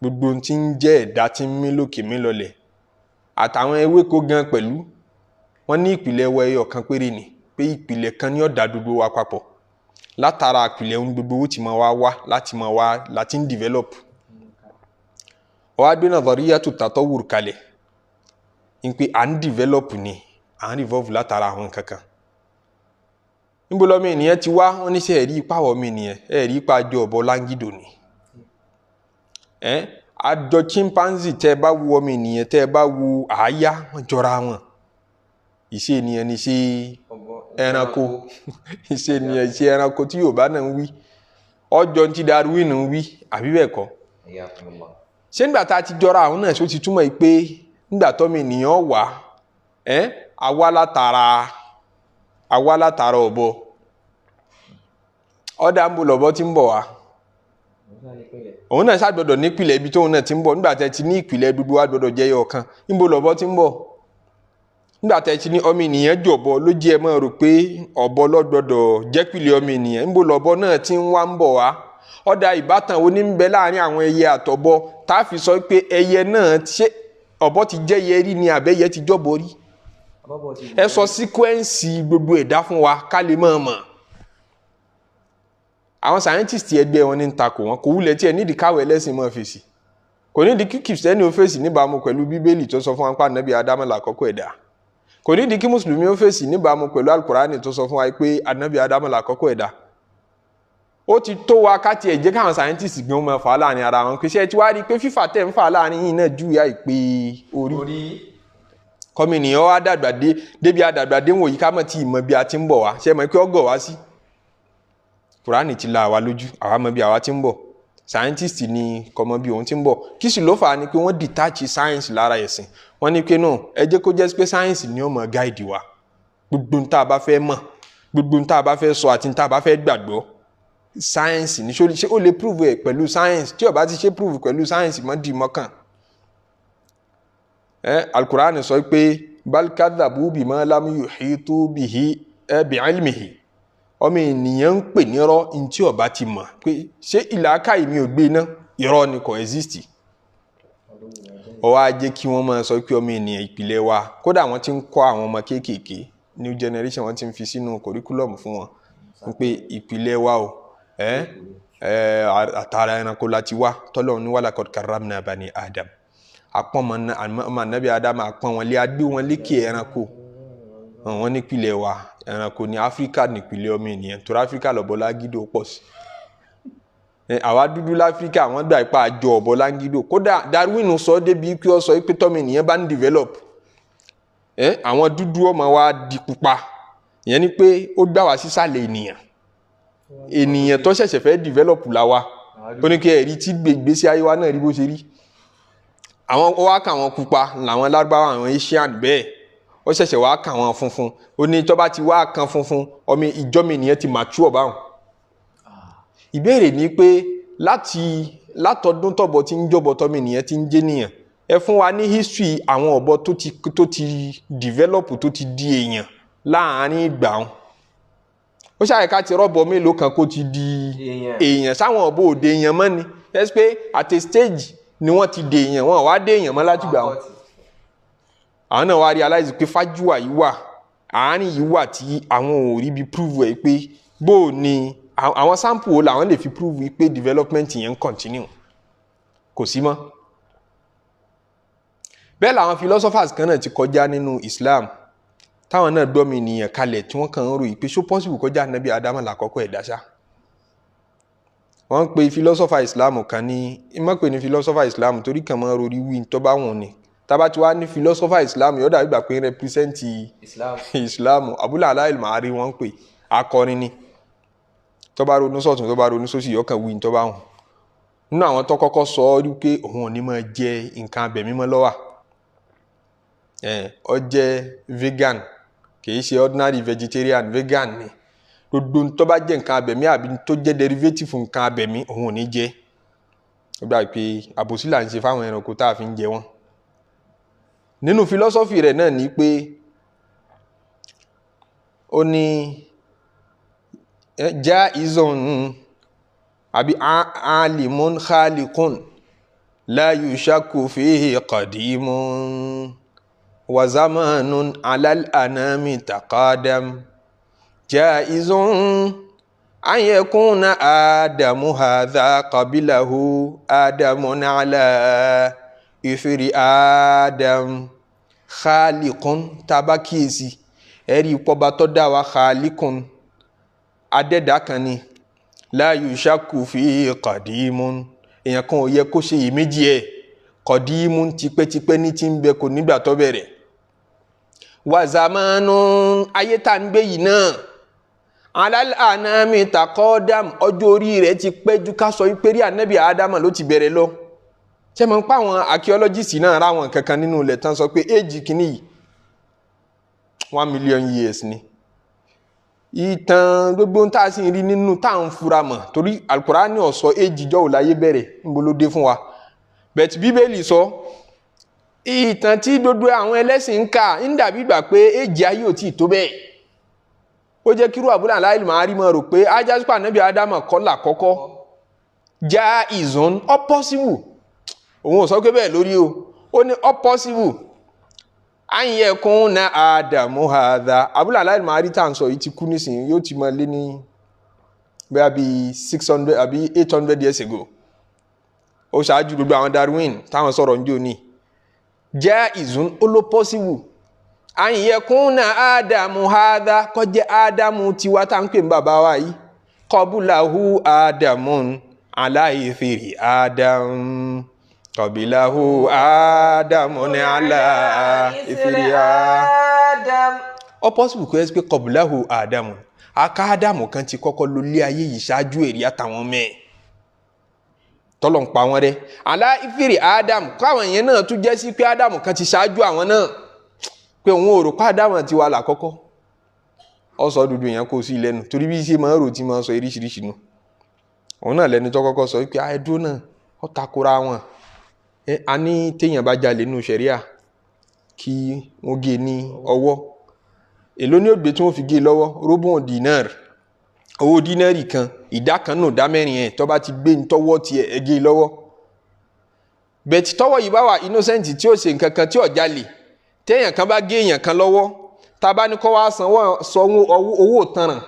gbogbo tí ń jẹ́ ẹ̀dá tí ń mí lókè mí lọlẹ̀ àtàwọn ewéko gan pẹ̀lú wọ́n ní ìpìlẹ̀ wa ẹyọ kan péré ni pé ìpìlẹ̀ kan ní ó dá gbogbo wa papọ̀ látara ìpìlẹ̀ ohun gbogbo ó ti máa wá láti ń develop wọ́n gbé nazariyatu tatawur kalẹ̀ ń pé à ń develop ni à ń revolve látara àwọn kankan níbo lọ́mọ ènìyàn ti wá wọ́n ní sẹ́ ẹ̀rí ipá ọmọ ènìyàn ẹ̀rí ipá jọ ọ̀bọ láńgídò ni àjọ chimpanzee tẹ́ bá wo ọmọ ènìyàn tẹ́ bá wo àáyá wọ́n jọra wọn ìṣe ènìyàn ní ṣe ẹranko ìṣe ènìyàn ìṣe ẹranko tí Yorùbá náà ń wí ọjọ́ tí Darwin ń wí àbí bẹ́ẹ̀ kọ́ ṣé nígbà tá a ti jọra àwọn náà ṣó ti túmọ̀ pé nígbà tọ́mọ ènìyàn wà àwa látara ọ̀bọ ọ̀dà ń bo lọ́bọ tí ń bọ̀ wá òun náà ṣàgbọ́dọ̀ nípìlẹ̀ ibi tóun náà ti ń bọ̀ nígbà tẹ́ ti ní ìpìlẹ̀ gbogbo wa gbọ́dọ̀ jẹ́ yọ ọ̀kan ń bo lọ́bọ tí ń bọ̀ nígbà tẹ́ ti ní ọmọ ènìyàn jọ̀bọ ló jẹ́ ẹ máa rò pé ọ̀bọ lọ́gbọ́dọ̀ jẹ́pìlẹ̀ ọmọ ènìyàn ń bo lọ́bọ náà ti ń wá ń bọ̀ wá ọ̀dà ìbátan wo ní ń bẹ láàrin àwọn ẹyẹ àtọ̀bọ tá a fi sọ pé ẹyẹ náà ṣé ọ̀bọ ti jẹ́ yẹ rí ni àbẹ́yẹ ti jọ́bọ rí ẹ sọ síkwẹ́ǹsì gbogbo ẹ̀dá fún wa ká lè máa mọ̀ àwọn scientist ẹgbẹ́ wọn ní ń takò wọn kò wúlẹ̀ tí ẹ nídìí káwé ẹlẹ́sìn mọ́ fèsì kò nídìí kí kìrìsìtẹ́nì ó fèsì níbàámu pẹ̀lú bíbélì tó sọ fún wa pé ànábì Ádámù làkọ́kọ́ ẹ̀dá kò nídìí kí mùsùlùmí ó fèsì níbàámu pẹ̀lú alukurani tó sọ fún wa pé ànábì Ádámù làkọ́kọ́ ẹ̀dá ó ti tó wa ká tiẹ̀ jẹ́ káwọn scientist gbé wọn fà á láàrin ara wọn pé ṣé ẹ ti wá rí i pé fífà tẹ̀ ń fà láàrin yìí náà júwe àìpé orí kọ́mìnìyàn wá dàgbà dé débi àdàgbà dé wòyí ká mọ̀ tí ìmọ̀ bí a ti ń bọ̀ wá ṣé mọ̀ pé ọgọ̀ wá sí Kùránì ti la àwa lójú àwa mọ̀ bí àwa ti ń bọ̀ scientist ni kọ́mọ bí òun ti ń bọ̀ kí sì ló fà á ni pé wọ́n detach science lára ẹ̀sìn wọ́n ní pé náà ẹ jẹ́ kó jẹ́ pé science ni ó mọ̀ guide wa gbogbo ń tá a bá fẹ́ mọ̀ gbogbo ń tá a bá fẹ́ sọ àti ń tá a bá fẹ́ gbàgbọ́ science ní ṣé ó lè prove ẹ̀ pẹ̀lú science tí ó bá ti ṣe prove pẹ̀lú science mọ́ di mọ́kàn Al-Qur'an sọ pé bal kadhabu bima lam yuhitu bihi bi'ilmihi ọmọ ènìyàn ń pè nírọ́ ní tí ó bá ti mọ̀ pé ṣé ìlàkà ìmí ò gbé iná irọ́ ni kò exist ó wá jẹ́ kí wọ́n máa sọ pé ọmọ ènìyàn ìpìlẹ̀ wa kódà wọ́n ti ń kọ́ àwọn ọmọ kéékèèké new generation wọ́n ti ń fi sínú curriculum fún wọn pé ìpìlẹ̀ wa o àtàrà ẹranko láti wá tọ́lọ́run ní walaqad karramna bani Adam àpọ́n ọmọ ànábì Adam àpọ́n wọn lé agbé wọn lékè ẹranko wọn nípìlẹ̀ wa ẹranko ní Áfíríkà nípìlẹ̀ ọmọ ènìyàn torí Áfíríkà lọ́bọ lágídó pọ̀ sí àwa dúdú láfíríkà wọ́n gbà ipá àjọ ọ̀bọ lágídó kódà Darwin sọ débi pé ó sọ pé tọ́mọ ènìyàn bá ń develop àwọn dúdú ọmọ wa di pupa ìyẹn ni pé ó gbà wá sísàlẹ̀ ènìyàn tó ṣẹ̀ṣẹ̀ fẹ́ develop la wa ó ní kí ẹ̀rí tí gbèsè ayé wa náà rí bó ṣe rí àwọn ó wá kà wọn pupa làwọn Lárúbáwá àwọn Asian bẹ́ẹ̀ ó ṣẹ̀ṣẹ̀ wá kà wọn funfun ó ní tó bá ti wá kan funfun ọmọ ìjọ́mọ ènìyàn ti mature báwọn ìbéèrè ni pé látọdún tọ́bọ tí ń jọ́bọ tọ́mọ ènìyàn ti ń jẹ́ nìyàn ẹ fún wa ní history àwọn ọ̀bọ tó ti develop tó ti di èèyàn láàárín ìgbà wọn ó ṣàyẹ̀ká ti rọ́bọ mélòó kan kó ti di èèyàn sáwọn ọ̀bọ òde èèyàn mọ́ ni ẹ pé at a stage ni wọ́n ti dè èèyàn wọn wá dé èèyàn mọ́ láti gbà wọn àwọn náà wá realize pé fájúwà yìí wà àárín yìí wà tí àwọn ò rí bí prove ẹ̀ pé bó ni àwọn sample wo làwọn lè fi prove pé development yẹn ń continue kò sí mọ́ bẹ́ẹ̀ làwọn philosophers kan náà ti kọjá nínú Islam táwọn náà dọ́mi ènìyàn kalẹ̀ tí wọ́n kàn ń ròyìn pé ṣó possible kọjá ànábì Ádámù lákọ́kọ́ ẹ̀dá ṣá wọ́n ń pe philosopher Islam kan ní ìmọ̀ pé ní philosopher Islam torí kàn máa rori wí tó bá wọn ni tábà tí wàá ní philosopher Islam yóò dàbí gbà pé represent Islam Abul Ala al-Ma'ari wọ́n ń pè akọrin ni tó bá ronú sọ̀tún tó bá ronú sósì yóò kàn wí tó bá wọn nínú àwọn tó kọ́kọ́ sọ ọ́ wípé òun ò ní máa jẹ nǹkan abẹ̀mí mọ́ lọ́wà ó jẹ́ vegan kìí ṣe ordinary vegetarian vegan ni gbogbo tó bá jẹ́ nǹkan abẹ̀mí àbí tó jẹ́ derivative nǹkan abẹ̀mí òun ò ní jẹ ó gbà pé àbòsí là ń ṣe fáwọn ẹranko tá a fi ń jẹ wọ́n nínú philosophy rẹ̀ náà ni pé ó ní jaizun àbí alimun khaliqun la yushakku fihi qadimun wa zamanun alal anami taqadam jaizun an yakuna adamu hadha qabilahu adamun ala ìfìrí adam khaliqun tabakiyesi ẹ̀rí pọba tó dá wa khaliqun adẹ́dá kan ni la yushaku fi qadimun èèyàn kan ò yẹ kó ṣe iyèméjì ẹ̀ kọ̀dímù tipẹ́tipẹ́ ní ti ń bẹ kò nígbà tó bẹ̀rẹ̀ wàzàmánu ayé tá ń gbé yìí náà alálàánámi takọ́dàm ọjọ́ orí rẹ̀ ti pẹ́ ju ká sọ pé rí ànábì ádámà ló ti bẹ̀rẹ̀ lọ ṣé mo ń pa àwọn archaeologists náà ra àwọn kankan nínú ilẹ̀ tán sọ pé éèjì kìíní yìí 1 million years ni ìtàn gbogbo tá a sì ń rí nínú tá à ń fura mọ̀ torí alukurani ó sọ éèjì jọ́ láyé bẹ̀rẹ̀ níbo ló dé fún wa bẹ̀tì bíbélì sọ ìtàn tí gbogbo àwọn ẹlẹ́sìn ń kà ń dàbí gbà pé éèjì ayé ò tí ì tó bẹ́ẹ̀ ó jẹ́ kírú àbúrò láìlú máa rí mọ́ rò pé ajásùpá ànábì ádámà kọ́là kọ́kọ́ já ìzọ́n all possible òun ò sọ pé bẹ́ẹ̀ lórí o ó ní all possible àyẹ̀kùn na àdàmú àdá àbúrò láìlú máa rí tá à ń sọ yìí ti kú nísìnyí yóò ti máa lé ní bẹ́ẹ̀ bí 600 àbí 800 years ago ó ṣáájú gbogbo àwọn Darwin táwọn sọ̀rọ̀ ń jò ní já ìzọ́n ó ló possible àyẹ̀kún náà ádámù hádá kọjẹ́ ádámù tiwa tá ń pè ní bàbá wa yìí kọbúláhù ádámù aláìfèrè ádámù kọbíláhù ádámù ní aláìfèrè ádámù. ó possible kò yẹ pé kọbúláhù ádámù aká ádámù kan ti kọ́kọ́ lọ lé ayé yìí ṣáájú èrè àtàwọn mẹ́ẹ̀ tọ́lọ̀ ń pa wọn rẹ́ aláìfèrè ádámù káwọn èèyàn náà tún jẹ́ sí pé ádámù kan ti ṣáájú àwọn náà pé òun ò rò pa dáwọn ti wà lákọ́kọ́ ọ sọ dúdú èèyàn kò sí lẹ́nu torí bí ṣe máa ń rò tí máa ń sọ oríṣiríṣi nù òun náà lẹ́ni tó kọ́kọ́ sọ pé àìdúró náà ó takora wọn a ní téèyàn bá jalè nínú ṣẹ̀ríà kí wọ́n gé ní ọwọ́ èló ní ògbé tí wọ́n fi gé lọ́wọ́ róbùn dinar owó dínárì kan ìdá kan nù dá mẹ́rin ẹ̀ tó bá ti gbé ní tọ́wọ́ tiẹ̀ ẹ gé lọ́wọ́ bẹ̀tì tọ́wọ́ yìí bá wà innocent tí ó ṣe nǹkan kan tí ó jalè téèyàn kan bá gé èèyàn kan lọ́wọ́ tá a bá ní kó wá sanwó owó ìtanràn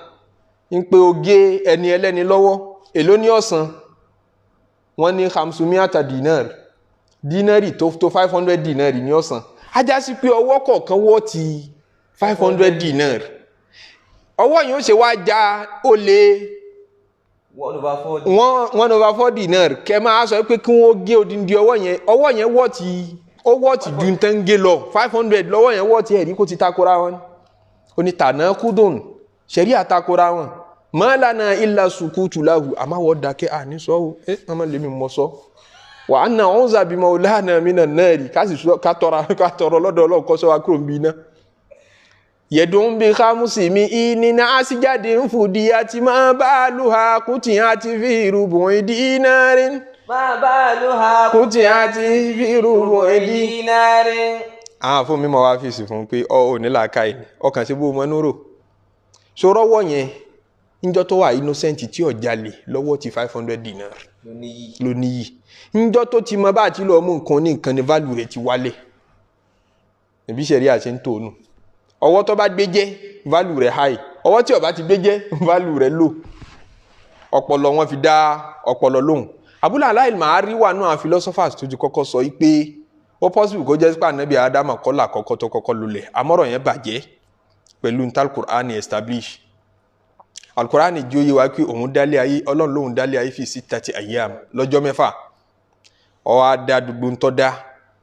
ń pé o gé ẹni ẹlẹ́ni lọ́wọ́ èló ní ọ̀sán wọ́n ní hamsumiata dínárì tó 500 dínárì ní ọ̀sán ajá sí pé ọwọ́ kọ̀ọ̀kan wọ́ ti 500 dínárì ọwọ́ yìí ó ṣe wá já ó lé 1/4 dínárì kẹ́ máa sọ pé kí wọ́n gé odindi ọwọ́ yẹn wọ́ ti ó wọ́ọ̀tì ju tán gé lọ 500 lọ́wọ́ yẹn wọ́ọ̀tì ẹ̀rí kó ti takora wọn ó ní tànà kúdùn ṣẹ̀rí àtakora wọn mọ́lànà ilà sùkútù láhù àmáwọ̀ dákẹ́ àníṣọ́ ó ọmọ lèmi mọ́ sọ wà á nà ọ́n zàbí mọ́ ọláhànà mìíràn náà rí kátọrọ lọ́dọ̀ ọlọ́kọ́ sọ wa kúrò bí iná yẹ̀dùn bí kámúsì mi ìnìna àṣìjáde ń fòdí àti máa bá lùhà kùtì àti fi ìrùbùn ìdí iná rí máa bá lùhà kùtì àti fi ìrùbùn ìdí iná rí. àwọn fún mi mọ̀ wá fèsì fún pé ò ní làákàyè ọkàn sí bó mọ́ nóró ṣòrọ́wọ́ yẹn níjọ́ tó wà innocent tí ó jalè lọ́wọ́ ti 500 dinar ló níyì níjọ́ tó ti mọ bá àti lọ́ọ́ mú nǹkan ní nǹkan ní value rẹ̀ ti wálẹ̀ ẹ̀bí ṣẹ̀rí àṣẹ ń tòónù ọwọ́ tó bá gbé jẹ́ value rẹ̀ high ọwọ́ tí ó bá ti gbé jẹ́ value rẹ̀ low ọpọlọ wọn fi dá ọpọlọ lóhùn Abul Ala al-Ma'arri wà náà philosophers tó ti kọ́kọ́ sọ pé ó possible kó jẹ́ pé ànábì Ádámù kọ́lá kọ́kọ́ tó kọ́kọ́ lulẹ̀ àmọ́rọ̀ yẹn bàjẹ́ pẹ̀lú ntal Qur'an establish al-Qur'an jí ó yé wa pé òun dálé ayé ọlọ́run lóhun dálé ayé fi sittati ayyam lọ́jọ́ mẹ́fà ó wá dá gbogbo ntọ́ dá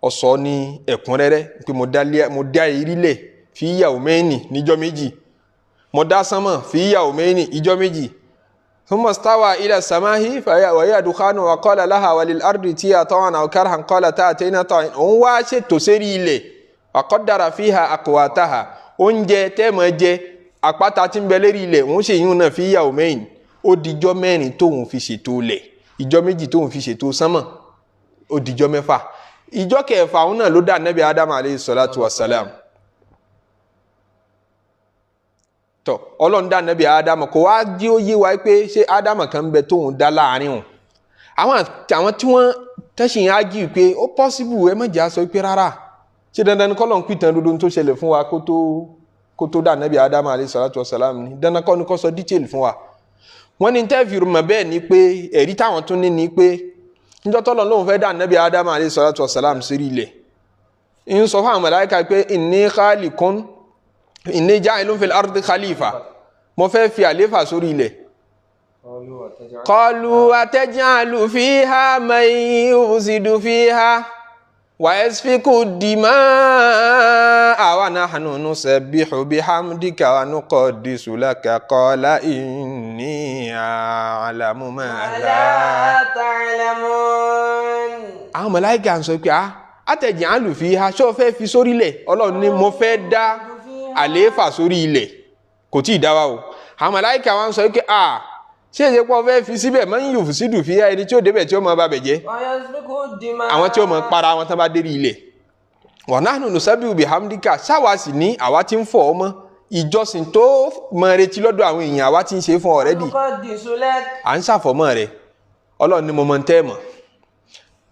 ó sọ ní ẹ̀kúnrẹ́rẹ́ pé mo dá irílẹ̀ fi yawmayni níjọ́ méjì mo dá sánmọ̀ fi yawmayni ìjọ́ méjì ثم استوى إلى السماء وهي دخان وقال لها وللأرض ائتيا طوعا أو كرها قالتا أتينا طائعين òun wá ṣètò sérí ilẹ̀ وقدر فيها أقواتها oúnjẹ tẹ́ máa jẹ àpáta tí ń bẹ lérí ilẹ̀ òun ṣe yún náà fi yawmayn ó dijọ́ mẹ́rin tóun fi ṣètò ilẹ̀ ìjọ́ méjì tóun fi ṣètò sánmọ̀ ó dijọ́ mẹ́fà ìjọ́ kẹfà òun náà ló dá Ànábì Ádámù alayhi salatu wassalam tọ Ọlọ́run dá Ànábì Ádámù kò wá jí ó yé wa pé ṣé Ádámù kan ń bẹ tóun dá láàrin wọn àwọn tí wọ́n tẹsìn ágì pé ó possible ẹ má jẹ́ aṣọ pé rárá ṣé dandan ni kọlọn pìtàn dodo tó ṣẹlẹ̀ fún wa kó tó dá Ànábì Ádámù alayhi salatu wassalam ni dandan kọ́ ni kó sọ detail fún wa wọ́n ní interview mọ̀ bẹ́ẹ̀ ni pé ẹ̀rí táwọn tún ní ni pé níjọ́ tọ́lọ́ lóun fẹ́ dá Ànábì Ádámù alayhi salatu wassalam sírí ilẹ̀ ń sọ fún àwọn màláíkà pé inni ja'ilun fil ardi khalifa mo fẹ́ fi àléfà sórí ilẹ̀ qalu ataj'alu fiha man yufsidu fiha wa yasfiku dima'a wa nahnu nusabbihu bihamdika wa nuqaddisu laka qala inni a'lamu ma la ta'lamun. àwọn màláíkà ń sọ pé ataj'alu fiha ṣó fẹ́ fi sórí ilẹ̀ Ọlọ́run ní mo fẹ́ dá àlééfà sórí ilẹ̀ kò tí ì dá wa o àwọn màláíkà wá ń sọ pé ṣé èsè pọ̀ fẹ́ fi síbẹ̀ man yufsidu fiha ẹni tí ó débẹ̀ tí ó máa bà bẹ̀ jẹ́ àwọn tí ó máa para wọn tán bá dérí ilẹ̀ wa nahnu nusabbihu bihamdika ṣáwa sì ní àwa tí ń fọ̀ ọ́ mọ́ ìjọsìn tó mọ retí lọ́dọ̀ àwọn èèyàn àwa tí ń ṣe fún already à ń ṣàfọ̀mọ́ rẹ̀ Ọlọ́run ní mo mọ̀ ń tẹ́ mọ̀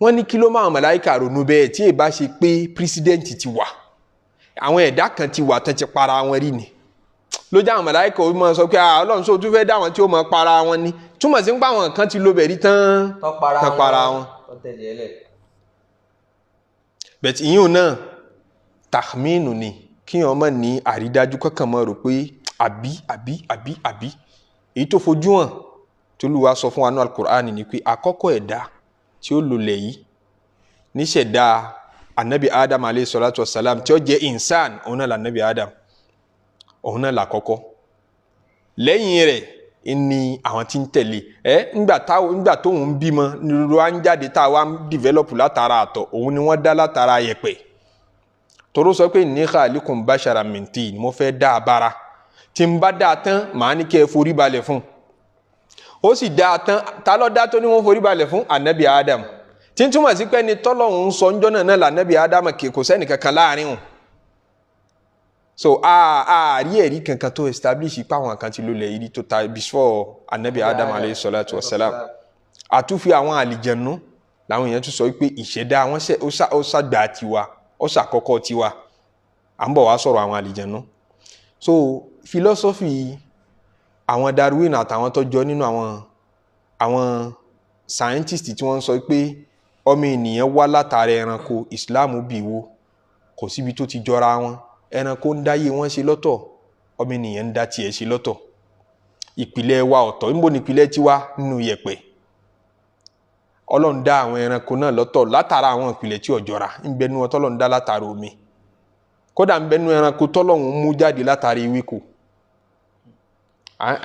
wọ́n ní kí ló máa màláíkà ronú bẹ́ẹ̀ tí èbá ṣe pé pírísídẹ́ǹtì ti wà àwọn ẹ̀dá kan ti wà tán ti para wọn rí ni ló jẹ́ àwọn màláíkà ó máa sọ pé Ọlọ́run sọ tún fẹ́ dá wọn tí ó máa para wọn ni túmọ̀ sí ń pa àwọn kan ti lo bẹ̀rí tán para wọn. bẹ̀tì ìyún náà tahminu ni kí wọ́n mọ̀ ní àrídájú kankan mọ́ rò pé àbí èyí tó fojú hàn tó lù wá sọ fún wa ní al-Qur'an ni pé àkọ́kọ́ ẹ̀dá tí ó lòlẹ̀ yìí níṣẹ̀dá anabi Adam alayhi salatu wasalam tí ó jẹ́ insan òun náà lànàbí Adam òun náà làkọ́kọ́ lẹ́yìn rẹ̀ ni àwọn tí ń tẹ̀lé nígbà tóun bímọ nírúurú à ń jáde tá a wá ń develop látara àtọ̀ òun ni wọ́n dá látara yẹ̀pẹ̀ toró sọ pé inni khaliqun basharan min tin mo fẹ́ dá a bára tí n bá dá a tán màá ní kẹ́ ẹ forí balẹ̀ fún ó sì dá a tán ta ló dá tó ní wọ́n forí balẹ̀ fún anabi Adam tí n túmọ̀ sí pé ni tọ́lọ́hún sọ ń jọ́nà náà lànàbí Adam kò sẹ́ni kankan láàrin wọn so ààrí ẹ̀rí kankan tó establish pé àwọn kan ti lólẹ̀ yìí tó ta before anabi Adam alayhi salatu wasalam àtúnfi àwọn àlìjẹ̀nú làwọn èèyàn tún sọ pé ìṣẹ̀dá wọn ó ṣàgbà tiwa ó ṣàkọ́kọ́ tiwa à ń bọ̀ wá sọ̀rọ̀ àwọn àlìjẹ̀nú so philosophy àwọn Darwin àtàwọn tó jọ nínú àwọn scientist tí wọ́n sọ pé ọmọ ènìyàn wá látara ẹranko Islam bí wo kò síbi tó ti jọra wọn ẹranko ń dáyé wọn ṣe lọ́tọ̀ ọmọ ènìyàn ń dá tiẹ̀ ṣe lọ́tọ̀ ìpìlẹ̀ wa ọ̀tọ̀ níbo ni ìpìlẹ̀ tiwa nínú yẹ̀pẹ̀ Ọlọ́run dá àwọn ẹranko náà lọ́tọ̀ látara àwọn ìpìlẹ̀ tí ò jọra ń bẹnu wọn tọ́lọ́run dá látara omi kódà ń bẹnu ẹranko tọ́lọ́run mú jáde látara ewéko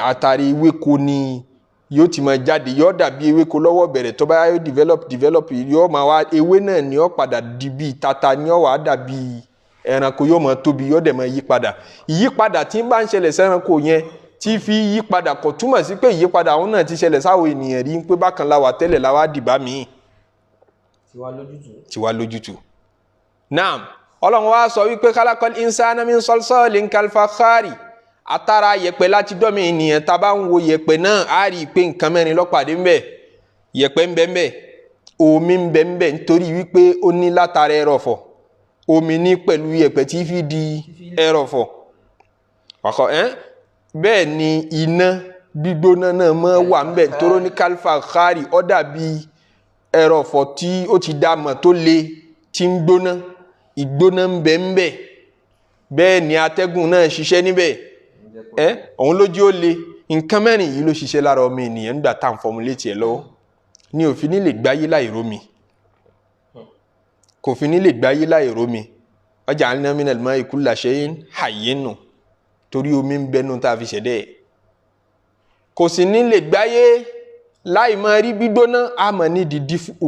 àtàrí ewéko ni yóò ti máa jáde yóò dàbí ewéko lọ́wọ́ bẹ̀rẹ̀ tó bá yóò develop yóò máa wá ewé náà ni yóò padà di bíi tata ni yóò wá dàbí ẹranko yóò máa tóbi yóò dẹ̀ máa yí padà ìyípadà tí ń bá ń ṣẹlẹ̀ sẹ́ranko yẹn tí fi yí padà kò túmọ̀ sí pé ìyípadà àwọn náà ti ṣẹlẹ̀ sáwọn ènìyàn rí pé bákan la wà tẹ́lẹ̀ la wá dìbà míì tiwa lójútùú. naam Ọlọ́run wá sọ wípé khalaqal insana min salsalin kal fakhari atara yẹ̀pẹ̀ láti dọ́mi ènìyàn tá a bá ń wo yẹ̀pẹ̀ náà á rí i pé nǹkan mẹ́rin lọ́pàdé ń bẹ yẹ̀pẹ̀ ń bẹ ń bẹ omi ń bẹ ń bẹ nítorí wípé ó ní látara ẹrọ̀fọ̀ omi ní pẹ̀lú yẹ̀pẹ̀ tí fi di ẹrọ̀fọ̀ bẹ́ẹ̀ ni iná gbígbóná náà mọ́ wà ń bẹ tóró ní kálífà kárì ó dàbí ẹrọ̀fọ̀ tí ó ti dá mọ̀ tó le tí ń gbóná ìgbóná ń bẹ ń bẹ bẹ́ẹ̀ ni atẹ́gùn náà ṣiṣẹ́ níbẹ̀ òun lójú ó le nǹkan mẹ́rin yìí ló ṣiṣẹ́ lára ọmọ ènìyàn nígbà tá à ń fọmúlétì ẹ̀ lọ́wọ́ ní òfin ní lè gbáyé láì rómi kò fi ní lè gbáyé láì rómi waja'alna minal ma'i kulla shay'in hayyin nù torí omi ń bẹnu tá a fi ṣẹ̀dẹ̀ ẹ̀ kò sì ní lè gbáyé láì máa rí gbígbóná a máa nídìí dífù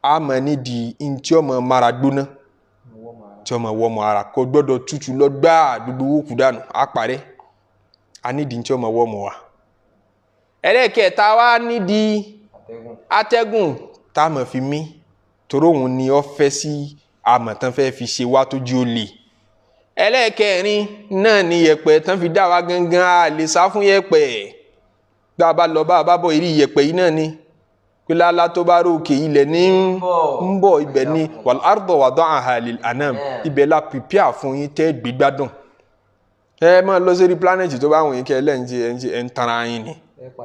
a máa nídìí ntí ọmọ mara gbóná tí ọmọ wọ́mọ ara kò gbọ́dọ̀ tútù lọ gbáà gbogbo owó kù dànù á parẹ́ a nídìí tí ọmọ wọ́mọ wa ẹlẹ́kẹ̀ẹ́ta wá nídìí atẹ́gùn tá a máa fi mí torí òun ni ó fẹ́ sí àmọ̀tán fẹ́ fi ṣe wá tó jí ó lè ẹlẹ́kẹ̀ẹ́rin náà ni yẹ̀pẹ̀ tán fi dá wa gangan a lè sá fún yẹ̀pẹ̀ bá a bá lọ bá a bá bọ̀ ìrí yẹ̀pẹ̀ yìí náà ni pé lálá tó bá rókè ilẹ̀ ní ń bọ̀ ibẹ̀ ni wal arda wada'aha lil anam ibẹ̀ la prepare fún yín tẹ́ gbígbádùn ẹ máa lọ sí planet tó bá wọ̀nyí kẹ́ ẹ̀ ń tara yín ni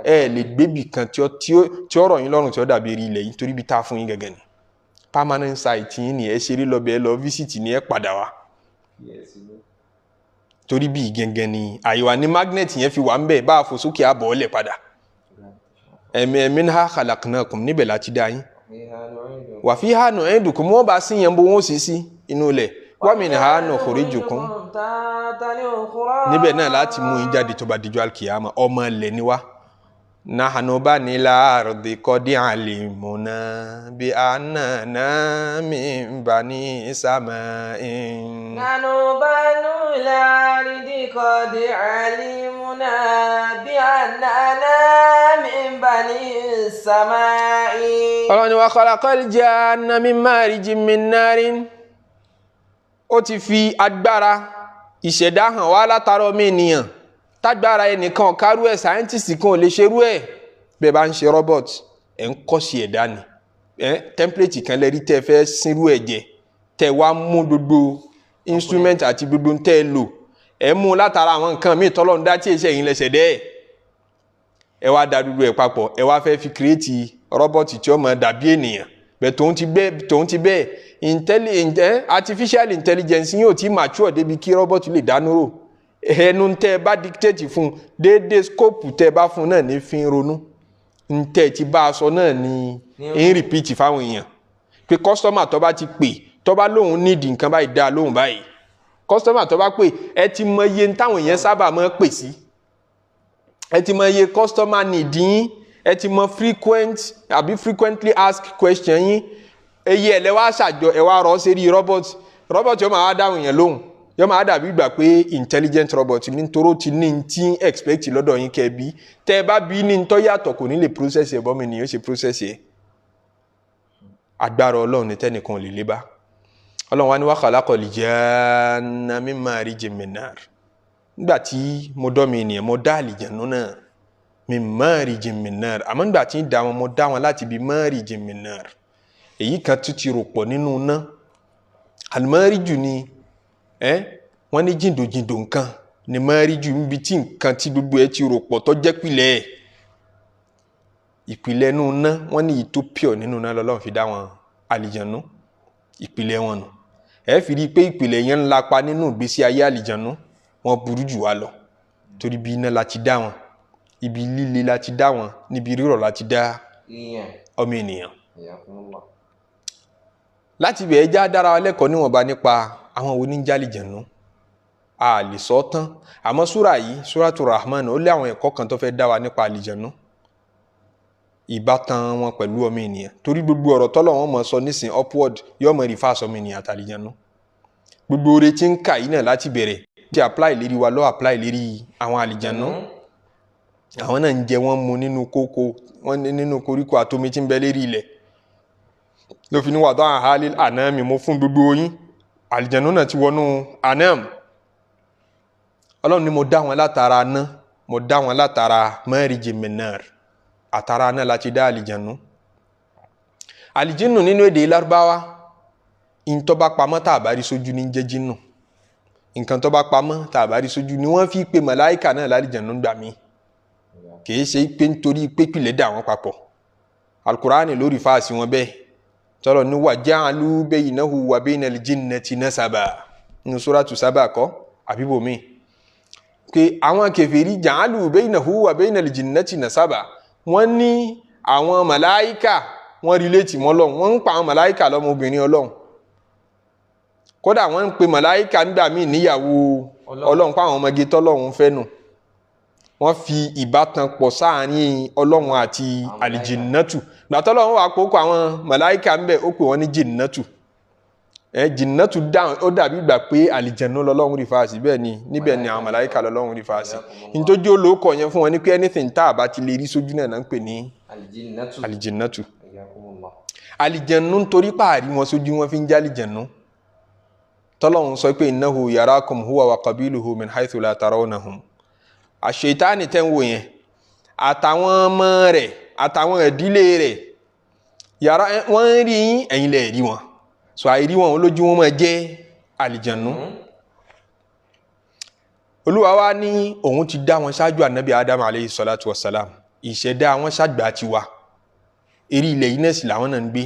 ẹ lè gbébì kan tí ó rọ̀ yín lọ́rùn tí ó dàbí rí ilẹ̀ yìí torí bí tá fún yín gẹ́gẹ́ ni permanent site yín ni ẹ ṣeré lọ́bẹ̀ ẹ lọ visit ni ẹ padà wá torí bí gẹ́gẹ́ ni àyíwá ní magnet yẹn fi wà ń bẹ̀ bá a fò sókè àbọ̀ ọ̀lẹ̀ padà minha khalaqnakum níbẹ̀ láti dá yín wa fiha nu'idukum wọ́n bá sí yẹn bó wọ́n sì sí inú ilẹ̀ wa minha nukhrijukum níbẹ̀ náà láti mú yín jáde tó bá dijọ́ alkiyama ọmọ ilẹ̀ ni wá. nahnu banil ardi qad alimuna bi annana min bani sama'in. nahnu banil ardi qad alimuna bi annana min bani sama'in. Ọlọ́run wa khalaqal janna min marijin min narin. Ó ti fi agbára ìṣẹ̀dá hàn wá látara ọmọ ènìyàn tágbára ẹnìkan kárú ẹ̀ sáyẹ́ntìsì kan ò lè ṣerú ẹ̀ bẹ́ẹ̀ bá ń ṣe robot ẹ̀ ń kọ́ sí ẹ̀dá ni template kan lẹ́rí tẹ́ fẹ́ sínrú ẹ̀ jẹ tẹ́ wá mú gbogbo instrument àti gbogbo tẹ́ lò ẹ̀ mú látara àwọn nǹkan míì tọ́lọ́run dá tí èṣẹ́ yìí lẹ́sẹ̀ dẹ́ ẹ̀ wá da gbogbo ẹ̀ papọ̀ ẹ̀ wá fẹ́ fi create robot tí ó máa dàbí ènìyàn bẹ́ẹ̀ tòun ti bẹ́ẹ̀ artificial intelligence yóò ti mature débi kí robot lè dánúrò ẹnu tẹ́ bá dictate fún déédéé scope tẹ́ bá fún náà ní fi ń ronú ntẹ́ ti bá a sọ náà ní ń repeat fáwọn èèyàn pé customer tó bá ti pè tó bá lóun need nǹkan báyìí dá lóhùn báyìí customer tó bá pè ẹ ti mọ iye táwọn èèyàn sábà máa pè sí ẹ ti mọ iye customer need yín ẹ ti mọ frequently asked question yín eye ẹ̀ lẹ́wọ́ àṣàjọ ẹ̀ wá rọ́ sí rí robot yóò máa wá dáhùn yẹn lóhùn yóò máa dàbí ìgbà pé intelligent robot ní toró ti ní tí expect lọ́dọ̀ yín kẹ́ bí tẹ́ ẹ bá bí ní tọ́ yàtọ̀ kò ní lè process ẹ̀ bọ́mọ ènìyàn ṣe process ẹ̀ agbára ọlọ́run ní tẹ́nìkan lè lé bá ọlọ́run wá ní wa khalaqal janna min marijin min nar nígbà tí mo dọ́ mi ènìyàn mo dá àlìjànnú náà min marijin min nar àmọ́ nígbà tí ń dá wọn mo dá wọn láti bí marijin min nar èyí kan tún ti rò pọ̀ nínú ná al-mariju ni wọ́n ní jìndòjìndò nǹkan ni mariju níbi tí nǹkan tí gbogbo ẹ ti rò pọ̀ tó jẹ́ pìlẹ̀ ìpìlẹ̀ nínú ná wọ́n ní ìtópíọ̀ nínú ná lọ́lọ́run fi dá wọn àlìjànnú ìpìlẹ̀ wọn nù fi rí i pé ìpìlẹ̀ yẹn ń lapa nínú ìgbésí ayé àlìjànnú wọn burú jù wá lọ torí bí iná la ti dá wọn ibi líle la ti dá wọn níbi rírọ̀ la ti dá ọmọ ènìyàn láti bẹ̀ẹ́ já dára lẹ́kọ̀ọ́ níwọ̀nba nípa àwọn oníjàlìjànú a lè sọ tán àmọ́ súrà yìí Suratul Rahman ó lé àwọn ẹ̀kọ́ kan tó fẹ́ dá wa nípa àlìjànú ìbátan wọn pẹ̀lú ọmọ ènìyàn torí gbogbo ọ̀rọ̀ tọ́lọ̀ wọn mọ̀ sọ nísìn upward yóò mọ̀ reverse ọmọ ènìyàn àtàlìjànú gbogbo oore tí ń kà yìí náà láti bẹ̀rẹ̀ tí apply lérí wa lọ́ apply lérí àwọn àlìjànú àwọn náà ń jẹ wọ́n mu nínú kókó wọ́n nínú koríko àtomi tí ń bẹ lérí ilẹ̀ ló fi ní wàdọ́ àhálí ànáàmì mo fún gbogbo yín àlìjànú náà ti wọnú ànáàmì ọlọ́run ni mo dá wọn látara ná mo dá wọn látara marijin min nar àtara náà láti dá àlìjànú àlìjínù nínú èdè lárúbáwá ìntọ́ bá pamọ́ tá a bá rí sójú ní jẹ́ jínù nǹkan tó bá pamọ́ tá a bá rí sójú ni wọ́n fi pe màláìkà náà lálìjànú gbà mí kìí ṣe pé nítorí pépìlẹ̀ dà wọ́n papọ̀ alukurani lórí fáàsì wọn bẹ́ẹ̀ tọ́lọ̀ ní wa ja'alu baynahu wa baynal jinnati nasaba ní suratu Saba kọ́ àbíbòmí pé àwọn kèfèrí ja'alu baynahu wa baynal jinnati nasaba wọ́n ní àwọn màláìkà wọ́n relate mọ́ Ọlọ́run wọ́n ń pa àwọn màláìkà lọ́mọbìnrin Ọlọ́run kódà wọ́n ń pe màláìkà nígbà míì níyàwó Ọlọ́run pa àwọn ọmọge tọ́lọ́run fẹ́ nù wọ́n fi ìbátan pọ̀ sáàrin Ọlọ́run àti àlìjìnnàtù gbàtọ́lọ́run wà kókó àwọn màláìkà ń bẹ̀ ó pè wọ́n ní jìnnàtù jìnnàtù dáhùn ó dàbí ìgbà pé àlìjẹ̀nú lọ́lọ́run rí fàásì bẹ́ẹ̀ ni níbẹ̀ ni àwọn màláìkà lọ́lọ́run rí fàásì nítorí olóòkọ̀ yẹn fún wọn ní pé anything tá a bá ti lè rí sójú náà ń pè ní àlìjìnnàtù àlìjẹ̀nú nítorí páàrí wọn sójú wọn fi ń jẹ́ àlìjẹ̀nú tọ́lọ́run sọ pé innahu yarakum huwa wa qabiluhu min haythu la tarawnahum àṣetánì tẹ́ ń wò yẹn àtàwọn ọmọ rẹ̀ àtàwọn ìdílé rẹ̀ yàrá wọ́n rí yín ẹ̀yin lẹ̀ rí wọn so àìrí wọn lójú wọn máa jẹ́ àlìjànú Olúwa wa ní òun ti dá wọn ṣáájú ànábì Adam alayhi salatu wassalam ìṣẹ̀dá wọn ṣàgbà ti wa eré ilẹ̀ yìí náà sì làwọn náà ń gbé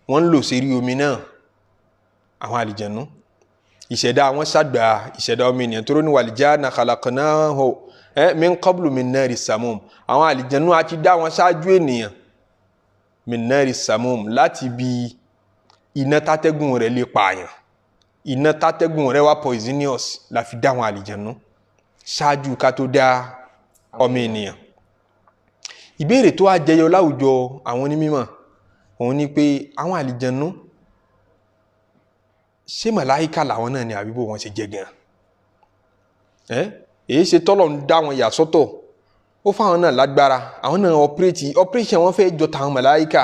wọ́n ń lò sí eré omi náà àwọn àlìjànú ìṣẹ̀dá wọn ṣàgbà ìṣẹ̀dá omi ènìyàn tó rọ́ ní wal janna khalaqnahu min qablu min nari samum àwọn àlìjẹ̀nú àti dá wọn ṣáájú ènìyàn min nari samum láti bí iná tátẹ́gùn rẹ̀ lè pààyàn iná tátẹ́gùn rẹ̀ wá poisonous la fi dá àwọn àlìjẹ̀nú ṣáájú ká tó dá ọmọ ènìyàn. Ìbéèrè tó wá jẹyọ láwùjọ àwọn onímọ̀ òun ni pé àwọn àlìjẹ̀nú ṣé màláíkà làwọn náà ni àbí bó wọn ṣe jẹ gan èyí ṣe tọ́lọ̀ ń dá wọn yà sọ́tọ̀ ó fáwọn náà lágbára àwọn náà operation wọn fẹ́ jọ tàwọn màláíkà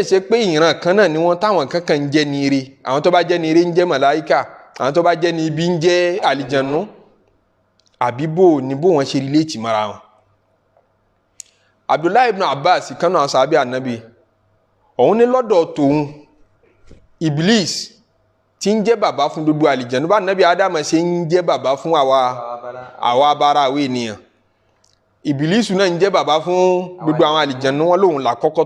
ṣe pé ìran kan náà ni wọn táwọn kankan ń jẹ́ ní ire àwọn tó bá jẹ́ ní ire ń jẹ́ màláíkà àwọn tó bá jẹ́ ní ibi ń jẹ́ àlìjẹ̀nú àbí bó wọn ṣe relate mara wọn. Abdullahi ibn Abbas kan náà sàbí ànábì òun ní lọ́dọ̀ tòun Iblis tí ń jẹ́ bàbá fún gbogbo àlìjẹ̀nú bá ànábì Ádámù ṣe ń jẹ́ bàbá fún àwa abara àwọ̀ ènìyàn Ìbílísù náà ń jẹ́ bàbá fún gbogbo àwọn àlìjẹ̀nú wọn lòun là kọ́kọ́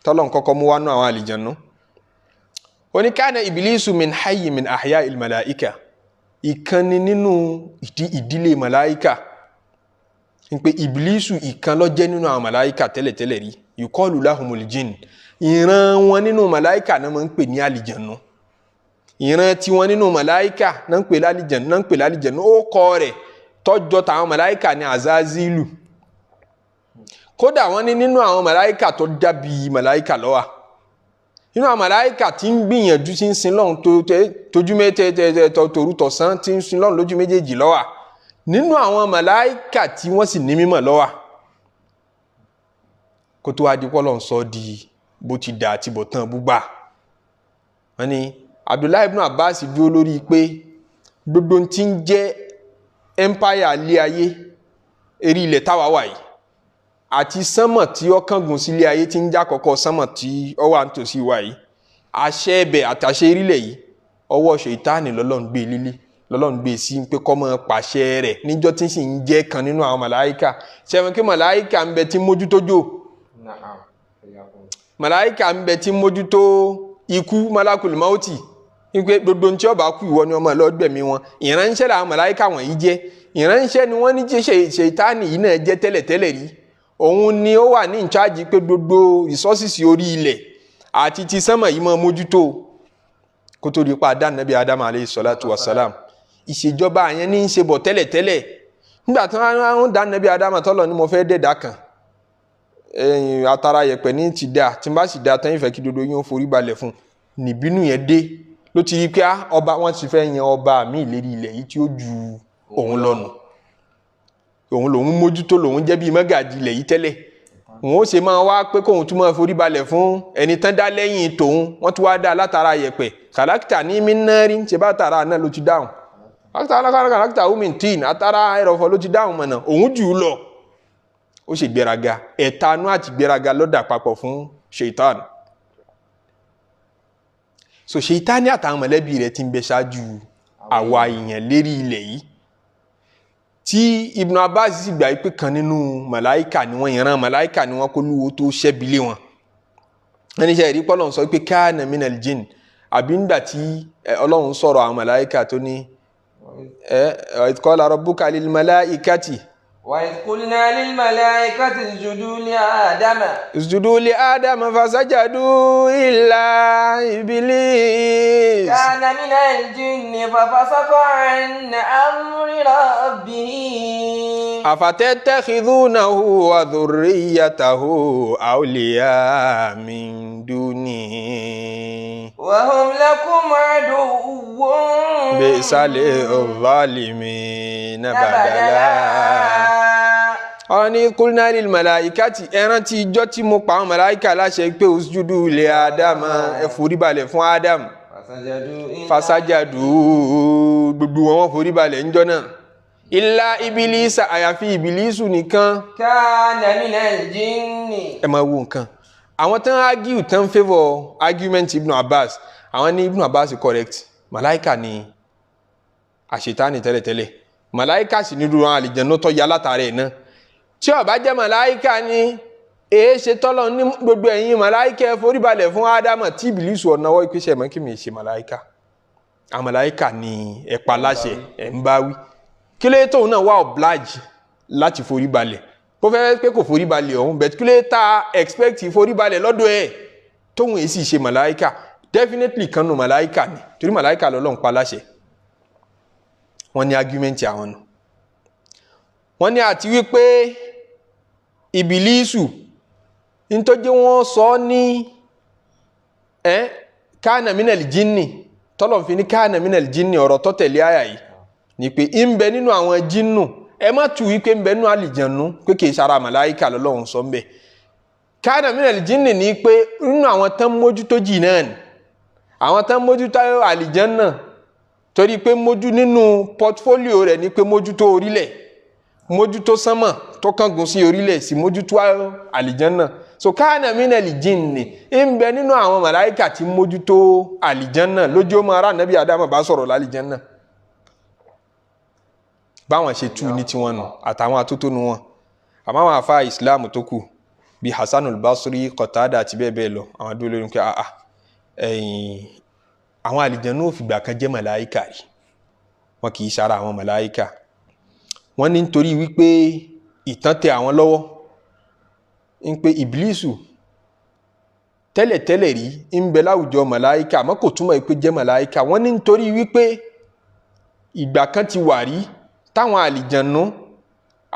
tọ́lọ̀ kọ́kọ́ mú wánú àwọn àlìjẹ̀nú. Ó ní kana Ìbílísù min hayyi min ahya il malaika ìkan ni nínú ìdílé màláíkà ń pé Ìbílísù ìkan ló jẹ́ nínú àwọn màláíkà tẹ́lẹ̀tẹ́lẹ̀ rí yuqalu lahumul jinn ìran wọn nínú màláíkà náà máa ń pè ní àlìjẹ̀nú ìran tí wọn nínú màláíkà náà ń pè lálìjẹ̀nú ó kọ rẹ̀ tọ́jọ́ tàwọn màláíkà ní Azazilu kódà wọ́n ní nínú àwọn màláíkà tó dàbí màláíkà ló wà nínú àwọn màláíkà tí ń gbìyànjú tí ń sin lọ́hùn tójú tòru tọ̀sán tí ń sin lọ́hùn lójú méjèèjì ló wà nínú àwọn màláíkà tí wọ́n sì ní mímọ̀ ló wà kó tó wá di pọ́lọ̀ ń sọ di bó ti dà àti bọ̀tán búgbà. Wọ́n ní Abdullahi ibn Abbas dúró lórí pé gbogbo tí ń jẹ́ empire ilé ayé eré ilẹ̀ táwa wà yìí àti sánmọ̀ tí ó kángun sí ilé ayé tí ń já kọ́kọ́ sánmọ̀ tí ó wà nítòsí wa yìí àṣẹ ẹbẹ̀ àtàṣe erílẹ̀ yìí ọwọ́ Ṣètánì lọ́lọ́run gbé sí pé kó máa pàṣẹ rẹ̀ níjọ́ tí sì ń jẹ́ kan nínú àwọn màláíkà ṣẹ́wọ̀n kí màláíkà ń bẹ tí mójútójò màláíkà ń bẹ tí mójútó ikú malakul mauti wípé gbogbo tí ó bá kú ìwọ ni ọmọ lọ́gbẹ̀mí wọn ìránṣẹ́ làwọn màláíkà wọ̀nyí jẹ́ ìránṣẹ́ ni wọ́n ní Ṣètánì yìí náà jẹ́ tẹ́lẹ̀tẹ́lẹ̀ rí òun ni ó wà ní ìcháàjì pé gbogbo resources orí ilẹ̀ àti ti sánmà yìí máa mójútó kó tó di pa dá nàbí Ádámù alayhi salatu wassalam ìṣèjọba àyẹn ní í ṣe bọ̀ tẹ́lẹ̀tẹ́lẹ̀ nígbà tí wọ́n dá nàbí Ádámù tọ́lọ̀ ni mo fẹ́ dẹ̀dá kan atara yẹ̀pẹ̀ ní ti dá tí n bá sì dá tán ìfẹ́ kí dodo yín forí balẹ̀ fún níbínú yẹn dé ló ti rí pé ọba wọn ti fẹ́ yan ọba mi ìlérí ilẹ̀ yìí tí ó ju òun lọ́nu òun lòun mójútó lòun jẹ́ bíi mọ́gàjì ilẹ̀ yìí tẹ́lẹ̀ òun ó ṣe máa wá pé kóun tún máa forí balẹ̀ fún ẹni tán dá lẹ́yìn tòun wọ́n tún wá dá látara yẹ̀pẹ̀ kàlákìtà ní mínárì ṣe bá tara náà ló ti dáhùn kàlákìtà omintin àtàrà ẹrọ̀fọ̀ ló ti dáhùn mọ̀nà òun jù ú lọ ó ṣe gbéraga ẹ̀tanú àti gbéraga lọ́dà papọ̀ fún Ṣètánì so Ṣètánì àtàwọn mọ̀lẹ́bí rẹ̀ ti ń bẹ ṣáájú àwa èèyàn lérí ilẹ̀ yìí tí Ibn Abbas sì gbà pé kan nínú màláíkà ni wọ́n ìran màláíkà ni wọ́n kó lúwo tó ṣẹ́bilé wọn ẹni ṣe ìrí pọ́lọ́n sọ pé kana minal jinn àbí ńgbà tí Ọlọ́run sọ̀rọ̀ àwọn màláíkà tó ní qala rabbuka lil malaikati وإذ قلنا للملائكة اسجدوا لآدم فسجدوا إلا إبليس كان من الجن ففسق عن أمر ربه أفتتخذونه وذريته أولياء من دونه وهم لكم عدو بئس للظالمين بدلا ọ̀ní kúlínà lil màláìkàtì ẹran tí ìjọ tí mo pa àwọn màláìkà láṣẹ pé usjudu li Ádámù ẹ forí balẹ̀ fún Ádámù fasajadu gbogbo wọn forí balẹ̀ ńjọ́ náà illa Ìbílísà àyàfi Ìbílísù nìkan kana minal jinni. ẹ máa wo nǹkan àwọn tán argue tán favour argument Ibn Abbas àwọn ní Ibn Abbas correct màláìkà ni àṣetánì tẹ́lẹ̀tẹ́lẹ̀ màláìkà sì ní dúró àwọn àlìjẹ̀nú tó ya látàrí ẹ̀ náà tí ó bá jẹ́ màláíkà ni èé ṣe tọ́lọ̀ ní gbogbo ẹ̀yin màláíkà ẹ forí balẹ̀ fún Ádámù tí Ìbílísù ọ̀nàwọ́ ìpèsè ẹ̀mọ́ kí mi ṣe màláíkà àwọn màláíkà ni ẹ̀pà láṣẹ ẹ̀ ń bá wí kí ló tó náà wà oblige láti forí balẹ̀ kó fẹ́ pé kò forí balẹ̀ ọ̀hún bẹ́ẹ̀ kí ló ta expect forí balẹ̀ lọ́dọ̀ ẹ̀ tóun èsì ṣe màláíkà definitely kan nù màláíkà ni torí màláíkà lọ́lọ́run pa láṣẹ. wọ́n ní argument àwọn nù. wọ́n ní àti wípé ìbílísù nítorí wọ́n sọ ní káànà mínàlì jínì tọ́lọ̀ fi ní káànà mínàlì jínì ọ̀rọ̀ tó tẹ̀lé àyà yìí ni pé ń bẹ nínú àwọn jínù ẹ má tu wípé ń bẹ nínú àlìjànú pé kì í ṣara màláíkà lọ́lọ́run sọ ń bẹ. káànà mínàlì jínì ni pé nínú àwọn tán mójútó jì náà ni àwọn tán mójútó àlìjànnà torí pé mójú nínú portfolio rẹ̀ ni pé mójútó orílẹ̀ mójútó sánmọ̀ tó kángun sí orílẹ̀ sí mójútó àlìjànnà. so káànà mínàlì jínì ń bẹ nínú àwọn màláíkà tí mójútó àlìjànnà lójú ọmọ ará nàbí Ádámù bá sọ̀rọ̀ lálìjànnà. báwọn ṣe tú ní tiwọn nù àtàwọn atótónu wọn àmọ́ àwọn àfáà Islam tó kù bíi Hasanul Basri Qatada àti bẹ́ẹ̀ bẹ́ẹ̀ lọ àwọn dúró lórí pé àwọn àlìjànnú ò fìgbà kan jẹ́ màláíkà rí wọn kì í ṣara àwọn màláíkà. wọ́n ní nítorí wípé ìtàn tẹ àwọn lọ́wọ́ ń pé ìbílísù tẹ́lẹ̀tẹ́lẹ̀ rí ń bẹ láwùjọ màláíkà àmọ́ kò túmọ̀ pé jẹ́ màláíkà. wọ́n ní nítorí wípé ìgbà kan ti wà rí táwọn àlìjànnú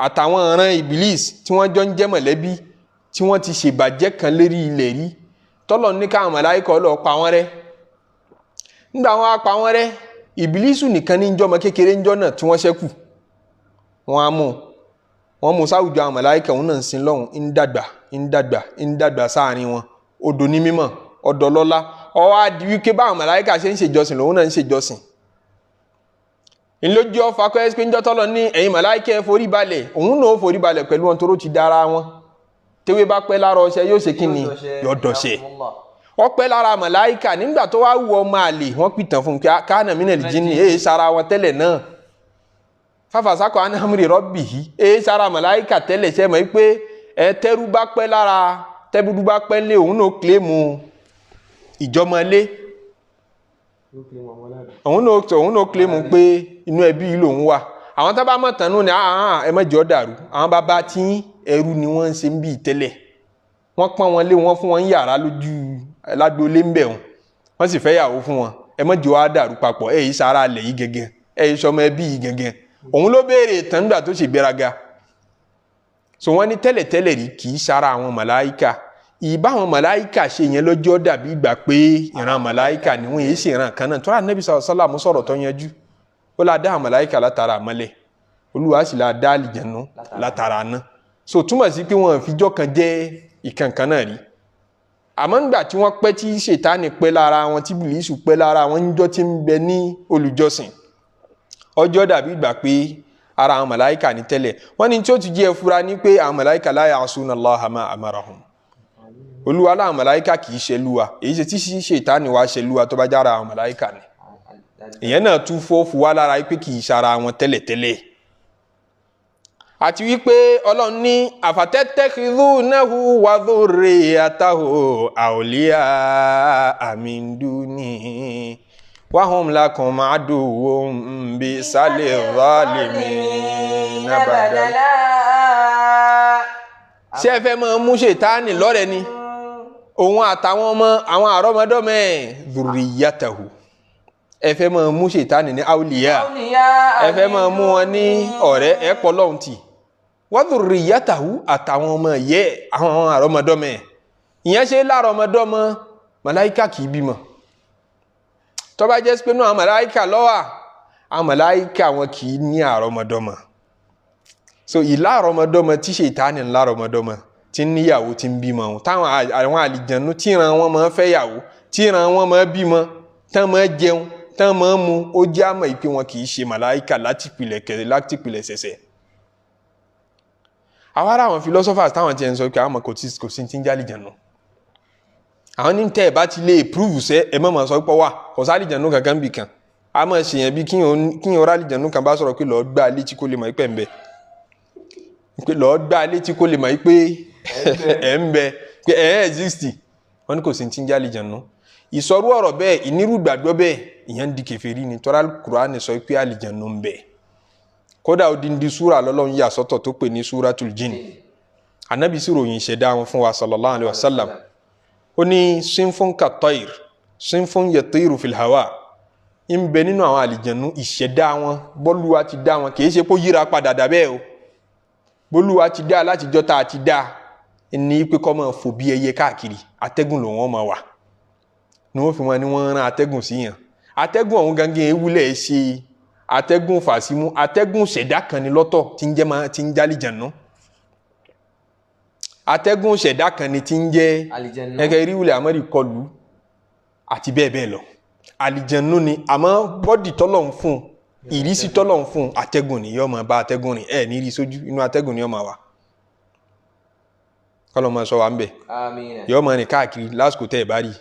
àtàwọn ọ̀ràn ìbílís tí wọ́n jọ ń jẹ́ mọ̀lẹ́bí tí wọ́n ti ṣèbàjẹ́ kan lérí ilẹ̀ rí tọ́lọ̀ ní káwọn màláíkà lọ pa wọ́n rẹ́. nígbà wọn á pa wọ́n rẹ́ ìbílísù nìkan ní jọmọ kékeré ń jọ náà tí wọ́n ṣẹ́kù wọ́n mú sáwùjọ àwọn màláíkà òun náà ń sin lọ́hùn ń dàgbà sáàrin wọn odò ní mímọ́ ọ̀dọ̀ lọ́lá ọwọ́ adi wípé báwọn màláíkà ṣe ń ṣèjọsìn lòun náà ń ṣèjọsìn. ìlójú ọfà kọ́ ẹ́sìpé ń jọ́ tọ́lọ ní ẹ̀yin màláíkà ẹ forí balẹ̀ òun náà ó forí balẹ̀ pẹ̀lú wọn toró ti dára wọn tewé bá pẹ́ lára ọṣẹ yóò ṣe kí ni yóò dọ̀ṣẹ́ wọ́n pẹ́ lára màláíkà nígbà tó wá wù ọmọ àlè wọ́n pìtàn fún káànà mínàlì jínì èyí sára wọn tẹ́lẹ̀ náà fáfàsákọ̀ anamri rọ́bì yìí èyí sára màláíkà tẹ́lẹ̀ ṣe mọ̀ pé tẹ́rú bá pẹ́ lára tẹ́bùdú bá pẹ́ lé òun náà kílèmù ìjọmọlé òun náà kílèmù pé inú ẹbí yìí lòun wà. àwọn tó bá mọ̀ tánú ni ẹ má jẹ́ ó dàrú àwọn bàbá tí ẹrú ni wọ́n ń ṣe ń bí tẹ́lẹ̀ wọ́n pọ́n wọn lé wọn fún wọn yàrá lójú ládùúlé ń bẹ̀ wọ́n sì fẹ́ yàwó fún wọn ẹ má jẹ́ ó dàrú papọ̀ ẹ yìí sára alẹ̀ yìí gẹ́gẹ́ ẹ yìí sọmọ ẹbí yìí gẹ́gẹ́ òun ló béèrè tán nígbà tó ṣe gbéraga. so wọ́n ní tẹ́lẹ̀tẹ́lẹ̀ rí kì í sára àwọn màláíkà ìbá àwọn màláíkà ṣe yẹn lọ́jọ́ dàbí ìgbà pé ìran màláíkà ni wọ́n yìí sì ìran kan náà tó rà Nábì sàlámù sọ̀rọ̀ tó yanjú ó la dá àwọn màláíkà látara àmọ́lẹ̀ Olúwa sì la dá àlìjànnú látara náà. so túmọ̀ sí pé wọ́n fìjọ́ kan jẹ́ ìkankan náà rí àmọ́ nígbà tí wọ́n pẹ́ tí ṣètánì pẹ́ lára wọn tí bìlísù pẹ́ lára wọn níjọ́ tí ń bẹ ní olùjọ́sìn ọjọ́ dàbí ìgbà pé ara àwọn màláíkà ní tẹ́lẹ̀ wọ́n ní tí ó ti jẹ́ ẹfura ní pé àwọn màláíkà la ya'suna Allaha ma amarahum Olúwa láwọn màláíkà kì í ṣe lúwa èyí ṣe tí ṣètánì wá ṣe lúwa tó bá jára àwọn màláíkà ni ìyẹn náà tún fọ́ọ̀fù wá lára pé kì í ṣara wọn tẹ́lẹ̀tẹ́lẹ̀. àti wípé Ọlọ́run ní afatattakhidunahu wa dhurriyyatahu awliya'a min duni wa hum lakum aduwwun bi'sal zalimina badala. ṣé ẹ fẹ́ máa mú ṣètánì lọ́rẹ̀ ni òun àtàwọn ọmọ àwọn àrọ́mọdọ́mọ ẹ̀ dhurriyyatahu ẹ fẹ́ máa mú ṣètánì ní awliya ẹ fẹ́ máa mú wọn ní ọ̀rẹ́ ẹ pọ̀ lọ́hùn tì wa dhurriyyatahu àtàwọn ọmọ yẹ àwọn àrọ́mọdọ́mọ ẹ̀ ìyẹn ṣe lárọ́mọdọ́mọ màláíkà kì í bímọ tó bá jẹ́ pé náà àwọn màláíkà lọ́wà àwọn màláíkà wọn kì í ní àrọ́mọdọ́mọ. so ìlà àrọ́mọdọ́mọ tí ṣètánì ńlá àrọ́mọdọ́mọ tí ń níyàwó tí ń bímọ táwọn àwọn àlìjànnú tí ìran wọn máa fẹ́ yàwó tí ìran wọn máa bímọ tán máa jẹun tán máa mu ó jẹ́ àmọ́ ìpè wọn kì í ṣe màláíkà láti pìlẹ̀ ṣẹ̀ṣẹ̀. àwọn ará àwọn philosophers táwọn ti ń sọ pé àwọn kò sí ti ń jẹ́ àlìjànnú àwọn ní tẹ́ ẹ̀ bá ti lè prove sẹ́ ẹ mọ̀ sọ pé wà kò sí àlìjànnú kankan bì kan a máa ṣèyàn bí kíyàn rà àlìjànnú kan bá sọ̀rọ̀ pé lọ́ọ́ gbá létí kó lè mọ̀ pé ń bẹ pé lọ́ọ́ gbá létí kó lè mọ̀ pé ẹ̀ ń bẹ pé ẹ̀ exist wọn ní kò sí ti ń jẹ́ àlìjànnú. ìsọrú ọ̀rọ̀ bẹ́ẹ̀ ìnírú gbàgbọ́ bẹ́ẹ̀ ìyẹn di kèfèrí ni tọ́ra Qur'an sọ pé àlìjànnú ń bẹ kódà odindi súra lọ́lọ́run yà sọ́tọ̀ tó pè ní Suratul Jinn. Ànábì sì ròyìn ìṣẹ̀dá wọn fún wa sallallahu alayhi wa sallam. Ó ní sinfun katayr sinfun yatiru fil hawa. ń bẹ nínú àwọn àlìjẹ̀nú ìṣẹ̀dá wọn bọ́lúwa ti dá wọn kìí ṣe kó yíra padà dàbẹ́ o. bọ́lúwa ti dá láti jọta àti dá ní pé kọ́ máa fò bí ẹyẹ káàkiri atẹ́gùn ló wọ́n máa wà ní wọ́n fi wọn ni wọ́n rán atẹ́gùn sí yàn. atẹ́gùn ọ̀hún gangan ewúlẹ̀ ṣe atẹ́gùn fàṣímú atẹ́gùn ṣẹ̀dá kan ní lọ́tọ̀ tí ń jálìjẹ̀nú. atẹ́gùn ṣẹ̀dá kan ní tí ń jẹ́ ẹgẹ́ ìríwulẹ̀ àmọ́rí kọlù àti bẹ́ẹ̀ bẹ́ẹ̀ lọ. àlìjẹ̀nú ni àmọ́ bọ́dì tọ́lọ̀ ń fún ìrísí tọ́lọ̀ ń fún atẹ́gùn ni yọ́ máa bá atẹ́gùn rìn ẹ̀ ní rí sójú inú atẹ́gùn ni yọ́ máa wà. kọ́lọ̀ máa sọ wa ń bẹ̀ yọ́ máa rìn káàkiri lásìkò tẹ́ ẹ̀ bá rí.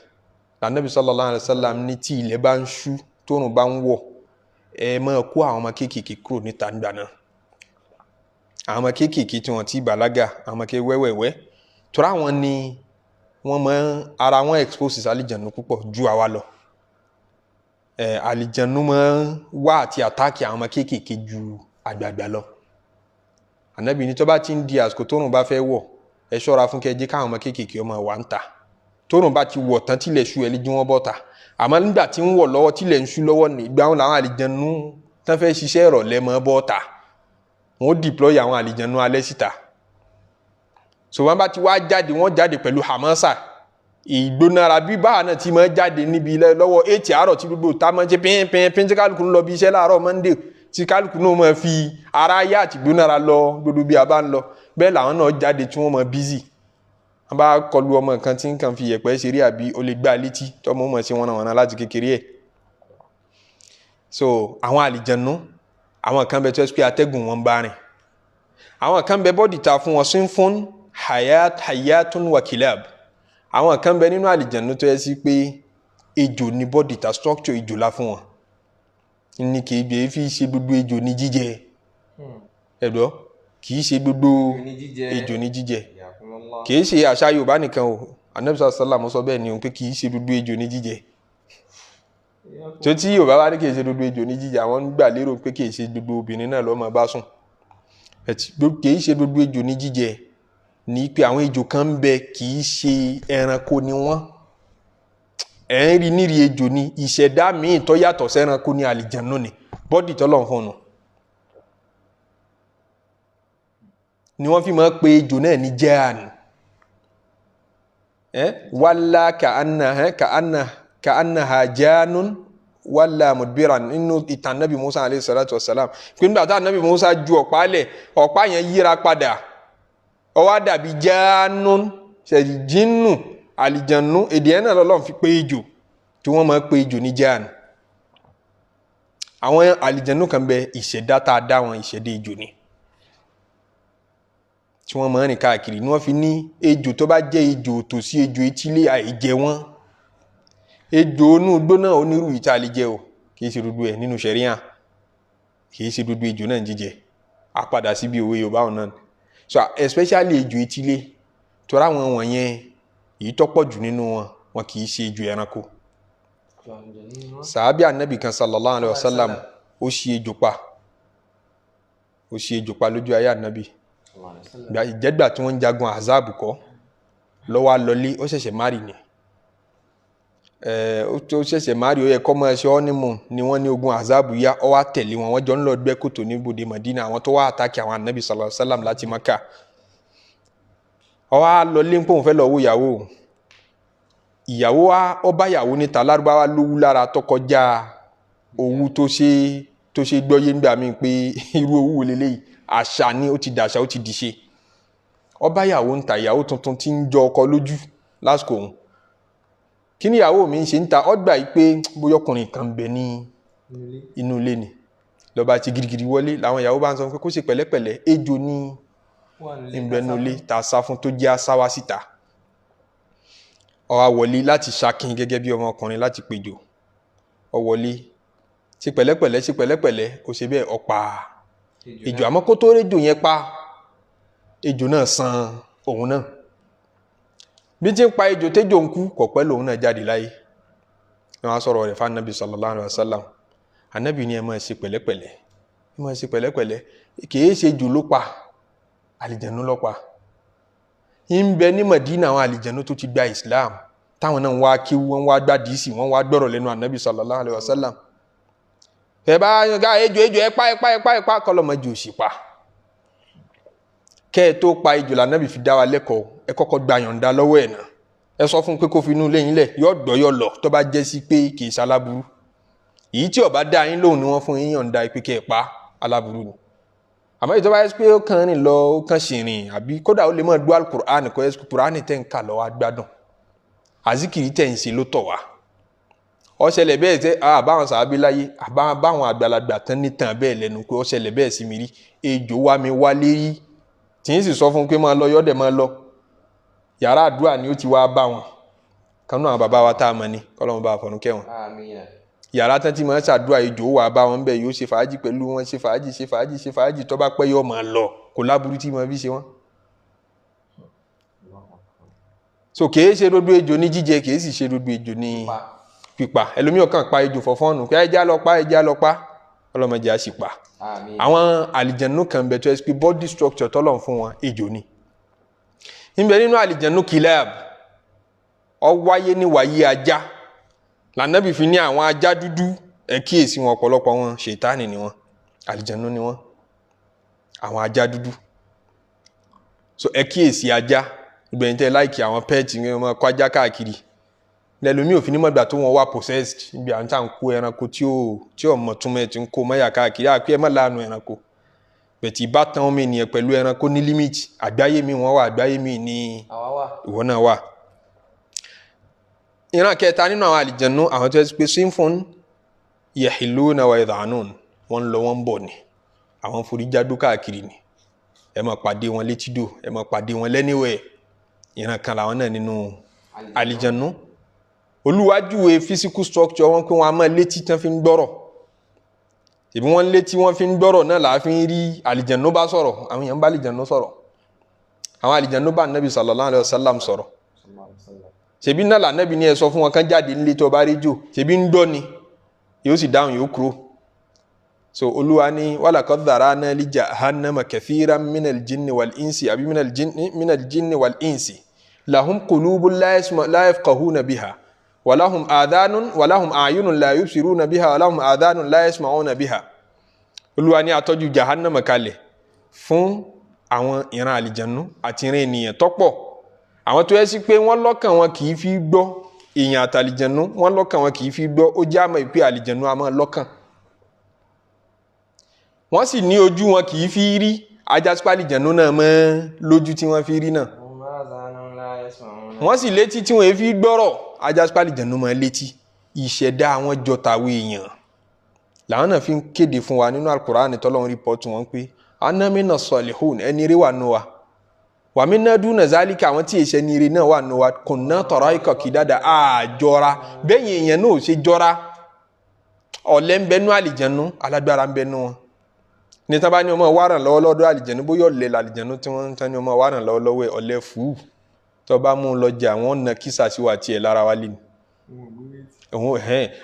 Ànábì sallallahu alaihi wasallam ní tí ilẹ̀ bá ń ṣú tóòrùn bá ń wọ̀ ẹ máa kó àwọn ọmọ kéékèèké kúrò níta nígbà náà. àwọn ọmọ kéékèèké tí wọ́n ti bàlágà àwọn ọmọ kéékèèké wẹ́wẹ́wẹ́ tóra wọn ni wọ́n máa ara wọn expose sí àlìjẹ̀nú púpọ̀ ju àwa lọ. àlìjẹ̀nú máa wá àti àtàkì àwọn ọmọ kéékèèké ju àgbààgbà lọ. Ànábì ní tó bá ti ń di àsìkò tóòrùn bá fẹ́ wọ̀ ẹ ṣọ́ra fún kẹjẹ káwọn ọmọ kéékèèké ọmọ wà ń ta tóòrùn bá ti wọ̀ tán tílẹ̀ ṣú ẹ lé jí wọ́n bọ́ ta àmọ́ nígbà tí ń wọ̀ lọ́wọ́ tílẹ̀ ń ṣú lọ́wọ́ ní ìgbà wọn làwọn àlìjẹ̀nú tán fẹ́ ṣiṣẹ́ ìrọ̀lẹ́ mọ́ bọ́ ta wọ́n deploy àwọn àlìjẹ̀nú alẹ́ síta. so wọ́n bá ti wá jáde wọ́n jáde pẹ̀lú hamasa ìgbónára bí báà náà ti máa jáde níbi lọ́wọ́ 8 àárọ̀ tí gbogbo ta máa ń ṣe pín tí kálukú ń lọ bí iṣẹ́ láàárọ̀ Monday tí kálukú náà máa fi ara yá àti gbónára lọ gbogbo bí a bá ń lọ bẹ́ẹ̀ làwọn náà jáde tí wọ́n máa busy. wọ́n bá kọlu ọmọ kan tí nǹkan fi yẹ̀pẹ̀ ṣeré àbí ó lè gbá létí tọ́mọ mọ̀ sí wọn náà láti kékeré ẹ̀. so àwọn àlìjẹ̀nú àwọn kan bẹ tó ẹ́ pé atẹ́gùn wọn bá rìn àwọn kan bẹ bọ́dì ta fún wọn sinfun hayatun wa kilab àwọn kan bẹ nínú àlìjẹ̀nú tó ẹ́ sí pé ejò ní bọ́dì ta structure ejò la fún wọn ní kì í gbé fi ṣe gbogbo ejò ní jíjẹ ẹ̀dọ́ kì í ṣe gbogbo ejò ní jíjẹ kì í ṣe àṣà Yorùbá nìkan o Ànábì sallallahu sọ bẹ́ẹ̀ ni o pé kì í ṣe gbogbo ejò ní jíjẹ tó tí Yorùbá bá ní kì í ṣe gbogbo ejò ní jíjẹ àwọn gbà lérò pé kì í ṣe gbogbo obìnrin náà lọ́mọ bá sùn kì í ṣe gbogbo ejò ní jíjẹ ní pé àwọn ejò kan ń bẹ kì í ṣe ẹranko ni wọ́n ẹ̀ ń rí nírí ejò ní ìṣẹ̀dá míì tó yàtọ̀ sẹ́ranko ní àlìjẹ̀nú ni bọ́dì tọ́lọ̀ fún un ni wọ́n fi máa pe ejò náà ní jẹ́àn wàlá ka'annaha jánún wàlá mudbiran nínú ìtàn Nabi Musa alayhi salatu wassalam pé nígbà tá Nabi Musa ju ọ̀pá lẹ̀ ọ̀pá yẹn yíra padà ó wá dàbí jánún ṣẹ̀dí jínù àlìjẹ̀nú èdè ẹ̀ náà lọ́lọ́run fi pe ejò tí wọ́n máa pe ejò ní jẹ́àn. àwọn àlìjẹ̀nú kan bẹ ìṣẹ̀dá tá a dá wọn ìṣẹ̀dá ejò ni tí wọ́n máa ń rìn káàkiri ní wọ́n fi ní ejò tó bá jẹ́ ejò tòsí ejò etílé àìjẹ wọn ejò inú igbó náà onírú ìta àlejẹ o kì í ṣe gbogbo ẹ̀ nínú ṣẹ̀ríà kì í ṣe gbogbo ejò náà jíjẹ àpadà síbi òwe Yorùbá ọ̀hún náà so especially ejò etílé tọ́ra wọn wọ̀nyẹn èyí tọ́pọ̀ jù nínú wọn kì í ṣe ejò ẹranko. sàábì Ànábì kan sallallahu alayhi wa sallam ó ṣí ejò pa lójú ayé Ànábì ìjẹ́gbà tí wọ́n ń jagun Ahzab kọ́ lọ́wọ́ lọlé ó ṣẹ̀ṣẹ̀ márì ni ó ṣẹ̀ṣẹ̀ márì ó yẹ kọ́ mọ́ ẹṣẹ́ ọ́nímù ni wọ́n ní ogun Ahzab yá ó wá tẹ̀lé wọn wọ́n jọ ń lọ gbẹ́ kòtò ní ibodè Madina àwọn tó wá àtàkì àwọn Ànábì sallallahu alaihi wasallam láti Maka ó wá lọlé ń pòun fẹ́ lọ wo ìyàwó wa ó bá ìyàwó níta Lárúbáwá lówú lára tó kọjá owú tó ṣe gbọ́yé ńgbà mí pé irú owú wo leléyìí àṣà ni ó ti dàṣà ó ti dìṣe ọba ìyàwó ń ta ìyàwó tuntun tí ń jọ ọkọ lójú lásìkò òun kí ni ìyàwó mi ń ṣe ń ta ọgbà yìí pé bóyá ọkùnrin kan bẹ ní inú ilé ni lọ́ba ti girigiri wọlé làwọn ìyàwó bá ń sọ pé kó ṣe pẹ̀lẹ́pẹ̀lẹ́ ejò ní ìbẹ̀nu ilé ta sá fún tó jẹ́ asáwá síta ó wá wọlé láti ṣakin gẹ́gẹ́ bí ọmọkùnrin láti péjò ó wọlé ṣe pẹ̀lẹ́pẹ̀lẹ́ ó ṣe bẹ́ẹ̀ ọ̀pá ejò àmọ́ kó tó rédò yẹn pa ejò náà san òun náà bí tí ń pa ejò tẹ́jò ń kú kọ̀ pẹ́ lòun náà jáde láyé wọ́n á sọ̀rọ̀ rẹ̀ fún Ànábì sallallahu alaihi wasallam Ànábì ní ẹ máa ṣe pẹ̀lẹ́pẹ̀lẹ́ ìmọ̀ ṣe pẹ̀lẹ́pẹ̀lẹ́ kìí ṣe jù ló pa àlìjẹ̀nú ló pa. ń bẹ ní Madina àwọn àlìjẹ̀nú tó ti gba Islam táwọn náà wá kí wọ́n wá gbá dìísì wọ́n wá gbọ́rọ̀ lẹ́nu ànábì sallallahu alaihi wasallam. ẹ bá yọ̀ǹgá ejò ẹ̀pá kọlọ́mọdé òsì pa. kẹ́ ẹ tó pa ejò lànàbì fi dá wa lẹ́kọ̀ọ́ ẹ kọ́kọ́ gba yọ̀ǹda lọ́wọ́ ẹ̀ náà ẹ sọ fún pé kó fi inú lẹ́yìn lẹ̀ yọ gbọ́ yọ lọ tó bá jẹ́ sí pé kì í ṣe aláburú. èyí tí ó bá dá yín lóhùn ni wọ́n fún yín yọ̀ǹda pé kẹ́ ẹ pa aláburú ni. àmọ́ ìjọba yẹn pé ó kàn rìn lọ ó kàn ṣì rìn àbí kódà ó lè mọ̀ gbọ́ al-Qur'an kọ́ ẹ́ Qur'an tẹ̀ ń kà lọ́wọ́ agbádùn àzíkìrì tẹ̀ ń ṣe ló tọ̀ wá. ó ṣẹlẹ̀ bẹ́ẹ̀ tẹ́ àbáwọn sàábí láyé àbáwọn àgbàlagbà tán nítàn bẹ́ẹ̀ lẹ́nu pé ó ṣẹlẹ̀ bẹ́ẹ̀ sí mi rí ejò wá mi wálé yìí tí ń sì sọ fún pé máa lọ yọ́dẹ̀ máa lọ yàrá àdúrà ni ó ti wá bá wọn kanú àwọn bàbá wa tá a mọ̀ ní kọ́lọ́mù bá fọ̀nù kẹ́wọn. yàrá tán tí máa ṣàdúrà ejò wà bá wọn bẹ́ẹ̀ yóò ṣe fàájì pẹ̀lú wọn ṣe fàájì tó bá pẹ́ yóò máa lọ kò láburú tí máa fi ṣe wọn. so kìí ṣe gbogbo ejò ní jíjẹ kìí sì ṣe gbogbo ejò ní pípa ẹlòmíràn kàn pa ejò fọ̀fọ́nù pé ẹja lọ pa ọlọ́mọdé á sì pa. àwọn àlìjẹ̀nú kan bẹ̀ tó ẹ pé body structure tọ́lọ̀ fún wọn ejò ni. níbẹ̀ nínú àlìjẹ̀nú kìlẹ́ẹ̀b ó wáyé ní wáyé ajá lànàbì fi ní àwọn ajá dúdú ẹ kíyèsí wọn ọ̀pọ̀lọpọ̀ wọn ṣètánì ni wọn àlìjẹ̀nú ni wọn àwọn ajá dúdú. so ẹ kíyèsí ajá ìgbẹ̀yìn tẹ́ láìkì àwọn pẹ́ẹ̀tì ní ọmọ kó ajá káàkiri lẹ́lòmí òfin nímọ̀gbà tó wọn wà possessed níbi àwọn tá à ń kó ẹranko tí ò mọ̀ túnmọ̀ ẹ̀ tí ń kó mọ́yà káàkiri àpé ẹ má láàánú ẹranko bẹ̀tì ìbátan ọmọ ènìyàn pẹ̀lú ẹranko ní limit àgbáyé mi wọ́n wà àgbáyé mi ní ìwọ náà wà. ìran kẹta nínú àwọn àlìjẹ̀nú àwọn tó ẹ pé sinfun yahiluna wa yadhanun wọ́n ń lọ wọ́n ń bọ̀ ni àwọn foríjádó káàkiri ni ẹ máa pàdé wọn létídò ẹ máa pàdé wọn lẹ́níwẹ̀ẹ́ ìran kan làwọn náà nínú àlìjẹ̀nú. olúwájúwe physical structure wọn pé wọn a máa létí tán fi ń gbọ́rọ̀ ìbí wọn létí wọn fi ń gbọ́rọ̀ náà làá fi ń rí àlìjẹ̀nú bá sọ̀rọ̀ àwọn èèyàn bá àlìjẹ̀nú sọ̀rọ̀ àwọn àlìjẹ̀nú bá nàbì sallallahu alaihi wasallam sọ̀rọ̀ ṣebí náà lànàbì ní ẹ sọ fún wọn kán jáde nílé tó bá rí jò ṣebí ń dọ́ ni yóò sì dáhùn yóò kúrò. so olúwa ní walaqad dhara'na li jahannama kathiran minal jinni wal insi àbí minal jinni wal insi lahum qulubun la yafqahuna biha walahum a'yunun la yubsiruna biha walahum adhanun la yasma'una biha. olúwa ní atọ́jú jahannama kalẹ̀ fún àwọn ìran àlìjẹ̀nú àti ìran ènìyàn tọ́pọ̀ àwọn tó yẹ sí pé wọ́n lọ́kàn wọn kì í fi gbọ́ èèyàn àtàlìjẹ̀nú wọ́n lọ́kàn wọn kì í fi gbọ́ ó jẹ́ àmọ́ ìpè àlìjẹ̀nú àmọ́ lọ́kàn wọ́n sì ní ojú wọn kì í fi rí ajásípá àlìjẹ̀nú náà mọ́ lójú tí wọ́n fi rí náà wọ́n sì létí tí wọ́n fi gbọ́rọ̀ ajásípá àlìjẹ̀nú mọ́ létí ìṣẹ̀dá àwọn jọtàwé èèyàn làwọn náà fi ń kéde fún wa nínú al-Qur'an tọ́lọ́run rìpọ́tù wọn pé anamina salihun ẹni rí wà nù wa wàmí náà dúnà zálíkà àwọn tí èsẹ ní ire náà wà nù wa kùnà tọrọ ikọ̀ kì dáadáa àjọra bẹ́yìn èèyàn náà ò ṣe jọra ọ̀lẹ ń bẹnu àlìjẹ̀nú alágbára ń bẹnu wọn ní tábà ní ọmọ wàràn lọ́wọ́ lọ́dọ̀ àlìjẹ̀nú bóyá ọ̀lẹ làlìjẹ̀nú tí wọ́n ń tán ní ọmọ wàràn lọ́wọ́ lọ́wọ́ ọ̀lẹ fùú tó bá mú un lọ jà wọ́n na kísà sí wa tiẹ̀ lára wa lé ní.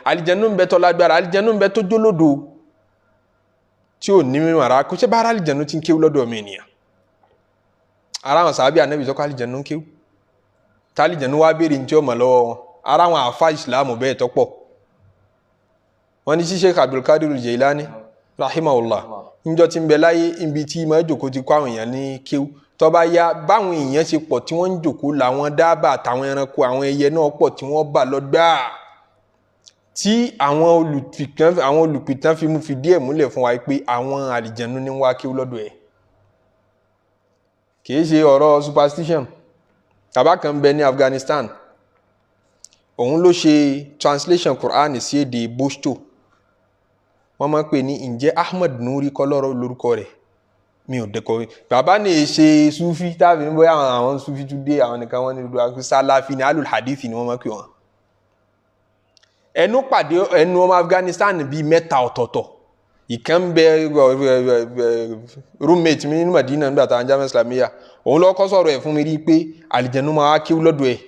àlìjẹ̀nú ń bẹ tó lágbára àlìjẹ̀nú ń bẹ tó jólódò tí ò ní mímọ̀ ara kó ṣe bá ara àlìjẹ̀nú tí ń kéwú lọ́dọ̀ ọmọ ènìyàn ara wọn sàábì ànábì sọ́kọ́ àlìjẹ̀nú ń kéwú tá àlìjẹ̀nú wá béèrè ní tí ó mọ̀ lọ́wọ́ wọn ara wọn àfa ìsìláàmù bẹ́ẹ̀ tọ́pọ̀ wọn ní Sheikh Abdul Qadir Jailani rahimahullah níjọ́ tí ń bẹ láyé ibi tí ìmọ̀ ìjòkó ti kọ́ àwọn èèyàn ní kéwú tó bá yá báwọn èèyàn ṣe pọ̀ tí wọ́n ń jòkó làwọn dábàá àtàwọn ẹranko àwọn ẹyẹ náà pọ̀ tí wọ́n bà lọ́gbà tí àwọn olùpìtàn fi mú fi díẹ̀ múlẹ̀ fún wa pé àwọn àlìjẹ̀nú ní wá kéwú lọ́dọ̀ ẹ̀ kìí ṣe ọ̀rọ̀ superstition. bàbá kan bẹ ní Afghanistan òun ló ṣe translation Qur'an sí èdè Pashto wọ́n máa ń pè ní ǹjẹ́ Ahmed Nuri kọ́lọ́rọ̀ lórúkọ rẹ̀ mi ò dẹ́kọ̀ bàbá ní ṣe sufi tàbí ní bóyá àwọn sufi tún dé àwọn nìkan wọ́n ní ìlú Salafi ní alul hadithi ni wọ́n máa ń pè wọ́n ẹnu pàdé ẹnu ọmọ Afghanistan bíi mẹ́ta ọ̀tọ̀ọ̀tọ̀ ìkan bẹ roommate mi ní Madina nígbà tá à ń jámẹ́ islamiyya òun lọ́kọ́ sọ̀rọ̀ ẹ̀ fún mi rí pé àlìjẹ̀nú máa kíw lọ́dọ̀ ẹ̀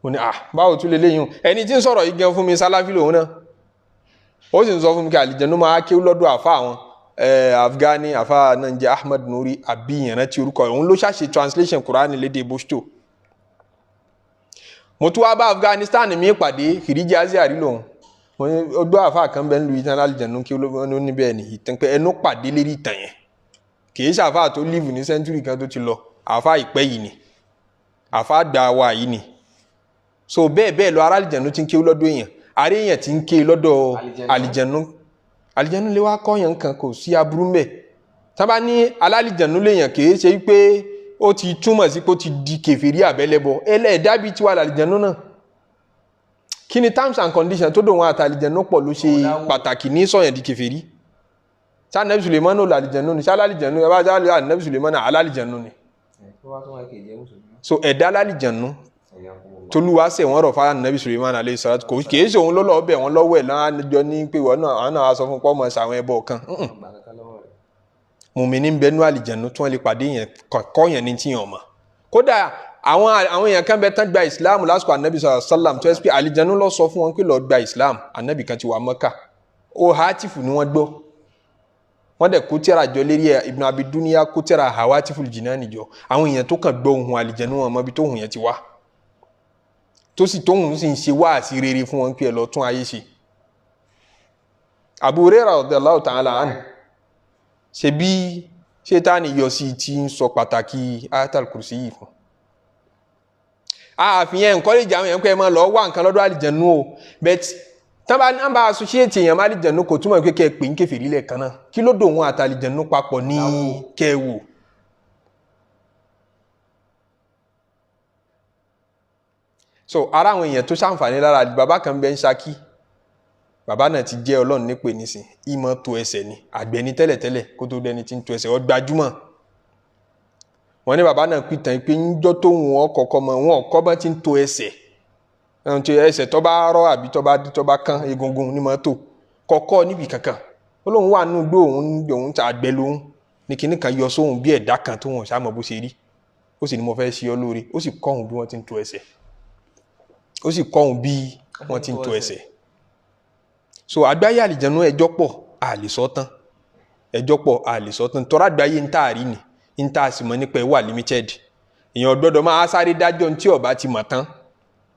ó ní báwo tún lè léyìn ẹni tí ń sọ̀rọ̀ yìí gan fún mi Salafi lòun náà ó sì ń sọ fún mi kí àlìjẹ̀nú máa kíw lọ́dọ̀ àfa àwọn Afghani afa náà ń jẹ́ Ahmad Nuri àbí ìyànà tí orúkọ òun ló ṣàṣe translation Qur'an lédè Pashto. mo tún wá bá Afghanistan mi pàdé kìrìjì aziari lòun ó gbọ́ àfa kan bẹ́ẹ̀ ń lu ìtàn alìjẹ̀nu kí ó ní bẹ́ẹ̀ ni ìtàn pé ẹnu pàdé lérí ìtàn yẹn kì í ṣàfà tó live ní sẹ́ńtúrì kan tó ti lọ àfa ìpẹ́ yìí ni àfa àgbà wa yìí ni so bẹ́ẹ̀ lọ ara alìjẹ̀nu ti ń ké lọ́dọ̀ èèyàn àrí èèyàn ti ń ké lọ́dọ̀ alìjẹ̀nu lè wá kọ́ yẹn kan kò sí aburú mbẹ̀ tábà ní alálìjẹ̀nu léèyàn kì í ṣe pé ó ti túmọ̀ sí pé ó ti di kèfèrí àbẹ́lẹ́bọ ẹlẹ́ẹ̀dábí tí wà lálìjẹ̀nu náà kí ni terms and conditions tó dòun àtàlìjẹ̀nu pọ̀ ló ṣe pàtàkì ní sọ̀yàn di kèfèrí tí Ànábì Suleiman ò lálìjẹ̀nu ni ṣálálìjẹ̀nu ẹ bá jálè Ànábì Suleiman alálìjẹ̀nu ni so ẹ̀dá alálìjẹ̀nu tolúwa sẹ̀ wọ́n rọ̀ fún Ànábì Suleiman alayhi salatu kò kìí ṣe òun lọ́lọ́ ọbẹ̀ wọn lọ́wọ́ ẹ̀ lọ́jọ́ ní pé wọ́n náà sọ fún pọ́mọ̀ ṣàwọn ẹbọ kan mùmíní ń bẹnu àlìjẹ̀nu tí wọ́n lè pàdé yẹn kọ́ yẹn ní tí yẹn ọmọ kódà àwọn èèyàn kan bẹ tán gba Islam lásìkò Ànábì sallam tó ẹ́ pé àlìjẹ̀nu lọ sọ fún wọn pé lọ gba Islam Ànábì kan ti wà Mẹ́kà ó hátìfù ni wọ́n gbọ́ wọ́n dẹ̀ kó tẹ́ra jọ lérí ẹ̀ Ibn Abi Dunya kó tẹ́ra Hawatiful Jinani jọ àwọn èèyàn tó kàn gbọ́ ohun àlìjẹ̀nu wọn mọ́bi tó ohun yẹn ti wá tó sì tóhun sì ń ṣe wáàsí rere fún wọn pé ẹ lọ tún ayé ṣe Abu Hurairah radiyallahu ta'ala anhu ṣe bí Ṣẹ̀tánì yọ sí ti ń sọ pàtàkì Ayatul Kursi yìí fún àfihàn encourage àwọn èèyàn pé ẹ máa lọ wá nǹkan lọ́dọ̀ àlìjẹ̀nu o but tán bá ń bá associate èèyàn má àlìjẹ̀nu kò túmọ̀ pé kẹ́ ẹ pè ń kèfèrí lẹ́ẹ̀kan náà kí ló dò wọn àtàlìjẹ̀nu papọ̀ ní kẹwò so ara àwọn èèyàn tó ṣàǹfààní lára bàbá kan bẹ́ ń Ṣakí bàbá náà ti jẹ́ Ọlọ́run nípè nísìn ìmọ̀ tó ẹsẹ̀ ni àgbẹ̀ ní tẹ́lẹ̀tẹ́lẹ̀ kó tó dẹni tí ń tó ẹsẹ̀ ó gbajúmọ̀ wọ́n ní bàbá náà pìtàn pé níjọ́ tó wọn kọ̀ọ̀kan mọ̀ wọn ọ̀kọ́ bá ti ń tó ẹsẹ̀ tó bá rọ́ àbí tó bá kán egungun ní mọ́tò kọ̀ọ̀kọ́ níbi kankan ó lóun wà nínú igbó òun ta àgbẹ̀ lóhun ní kinní kan yọ sóhun bí ẹ̀dá kan tó wọn ṣàmọ̀ bó ṣe rí ó sì ní mo fẹ́ ṣe ọ lóore ó sì kọ́ òun bí wọ́n ti ń tó ẹsẹ̀ ó sì kọ́ òun bí wọ́n ti ń tó ẹsẹ̀ so àgbáyé àlìjẹ̀nu ẹjọ́ pọ̀ àlèsọ́tán ẹjọ́ pọ̀ àlèsọ́tán tọ́ra àgbáyé ń tààrí ni ń tà sí mọ́ nípa ẹwà limited èèyàn gbọ́dọ̀ máa sáré dájọ́ tí ọba ti mọ̀ tán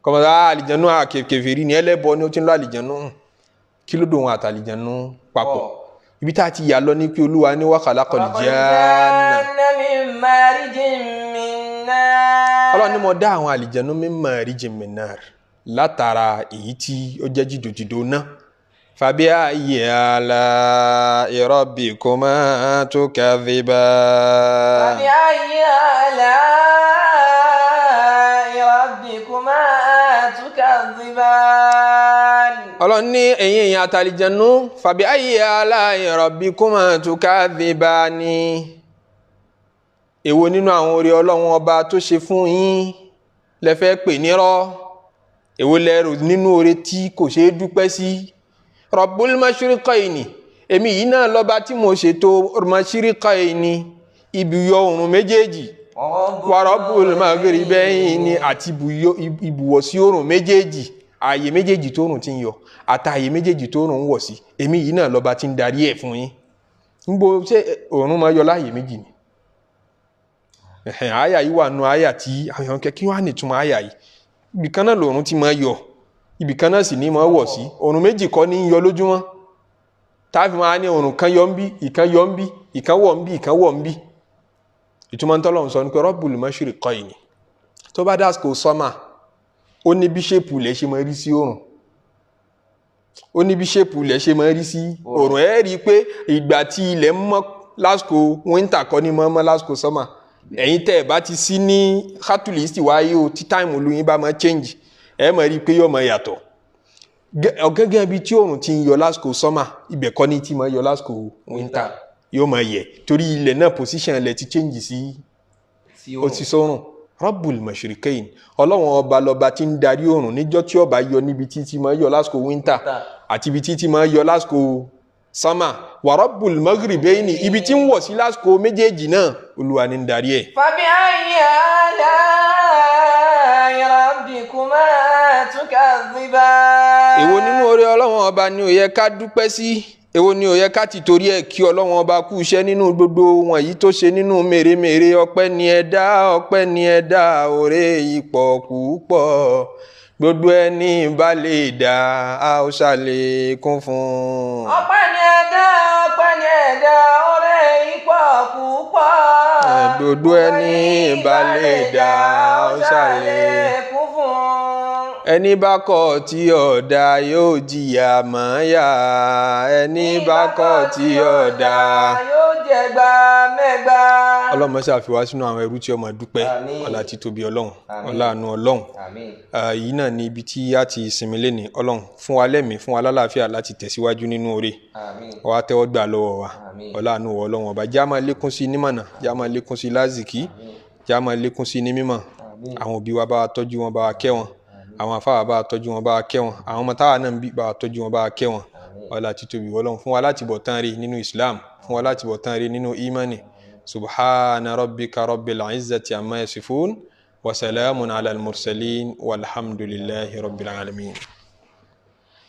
kọ́mọ àlìjẹ̀nu kèfèrí ni ẹlẹ́bọ ni ó ti ń lọ àlìjẹ̀nu kí ló dùn wọn àtàlìjẹ̀nu papọ̀ ibi tá a ti yà lọ ní pé Olúwa ní wa khalaqal janna Ọlọ́run ní mo dá àwọn àlìjẹ̀nu min marijin min nar látara èyí tí ó jẹ́ jìdòjìdò náà fabi ayyi ala'i rabbikuma tukadhiban fabi ayyi ala'i rabbikuma tukadhiban Ọlọ́run ní ẹ̀yin èèyàn àtàlìjẹ̀nu fabi ayyi ala'i rabbikuma tukadhiban èwo nínú àwọn oore Ọlọ́run ọba tó ṣe fún yín lẹ fẹ́ pè nírọ́ èwo lẹ́rù nínú oore tí kò ṣe é dúpẹ́ sí Rabbul mashriqayni èmi yìí náà lọ́ba tí mo ṣètò mashriqayni ibùyọ oòrùn méjèèjì wa Rabbul maghribayni àti ibùwọ̀ sí oòrùn méjèèjì ààyè méjèèjì tó oòrùn ti ń yọ àtààyè méjèèjì tó oòrùn ń wọ̀ sí èmi yìí náà lọ́ba tí ń darí ẹ̀ fún yín níbo ṣé oòrùn máa yọ láàyè méjì ni àyà yìí wà nù àyà tí àwọn kẹ́kí wà nìtumọ̀ àyà yìí ibìkan náà lòrùn ti máa yọ ibìkan náà sì ní máa wọ̀ sí oòrùn méjì kọ́ ní yọ lójúmọ́ táàfin máa ní oòrùn kan yọ ń bí ìkan yọ ń bí ìkan wọ̀ ń bí ìkan wọ̀ ń bí ìtumọ̀ tọ́lọ́run sọ ní pé Rabbul mashriqayni tó bá dásìkò sọ́mà ó ní bí ṣépù ilẹ̀ ṣe máa rí sí oòrùn ó ní bí ṣépù ilẹ̀ ṣe máa rí sí oòrùn ẹ̀ rí i pé ìgbà tí ilẹ̀ mọ́ lásìkò winter kọ́ ní mọ́ lásìkò sọ́mà ẹ̀yin tẹ́ ẹ̀ bá ti sí ní kátólìsì wáyé o tí táìmù olóyin bá máa change ẹ̀ máa rí i pé yóò máa yàtọ̀ gẹ́gẹ́ bí tí oòrùn ti ń yọ lásìkò sọ́mà ibẹ̀ kọ́ ní tí máa yọ lásìkò winter yóò máa yẹ torí ilẹ̀ náà position ilẹ̀ ti change sí ó ti sọ́rùn Rabbul mashriqayn Ọlọ́run ọba lọ́ba tí ń darí oòrùn níjọ́ tí ó bá yọ níbi tí tí máa yọ lásìkò winter àti ibi tí tí máa yọ lásìkò sama wa Rabbul maghribayni ibi tí ń wọ̀ sí lásìkò méjèèjì náà Olúwa ní ń darí ẹ̀. fabi ayyi ala'i rabbikuma tukadhiban. èwo nínú oore Ọlọ́run ọba ni ó yẹ ká dúpẹ́ sí èwo ni ó yẹ ká ti torí ẹ̀ kí Ọlọ́run ọba kú iṣẹ́ nínú gbogbo wọn yìí tó ṣe nínú mèremère. Ọpẹ́ ni ẹ dá, ọpẹ́ ni ẹ dá, oore yìí pọ̀ púpọ̀. Gbogbo ẹni bá lè dá a ó ṣàlékún fún. Ọpẹ́ ni ẹ dá, ọpẹ́ ni ẹ dá, oore yìí pọ̀ púpọ̀. Gbogbo ẹni bá lè dá a ó ṣàlékún fún. Ẹni bá kọ̀ tí ó dá yóò jìyà mọ́yà. Ẹni bá kọ̀ tí ó dá yóò jẹ̀gbà mẹ́gbà. Ọlọ́run má ṣe fi wá sínú àwọn ẹrú tí ó máa dúpẹ́. Ọlá títóbi Ọlọ́run, ọlá àánú Ọlọ́run. Yìí náà ni ibi tí a ti sinmi lénìí. Ọlọ́run fún wa lẹ́mìí, fún wa lálàáfíà láti tẹ̀síwájú nínú oore. Wá tẹ́wọ́ gbà lọ́wọ́ wa. Ọlá àánú Ọlọ́run ọba. Já máa lékún sí nímọ̀nà, já máa lékún sí lázìkí, já máa lékún sí ní mímọ̀. Àwọn òbí wa bá wa tọ́jú wọn, bá wa kẹ́ wọn. Àwọn àfáà bá wa tọ́jú wọn, bá wa kẹ́ wọn. Àwọn ọmọ táwa náà ń bí bá wa tọ́jú wọn, bá wa kẹ́ wọn. Ọlá títóbi Ọlọ́run fún wa láti bọ̀ tán rí nínú Islam, fún wa láti bọ̀ tán rí nínú imani. Subhana rabbika rabbil izzati amma yasifun wa salamun ala al-mursalin walhamdulillahi rabbil alamin.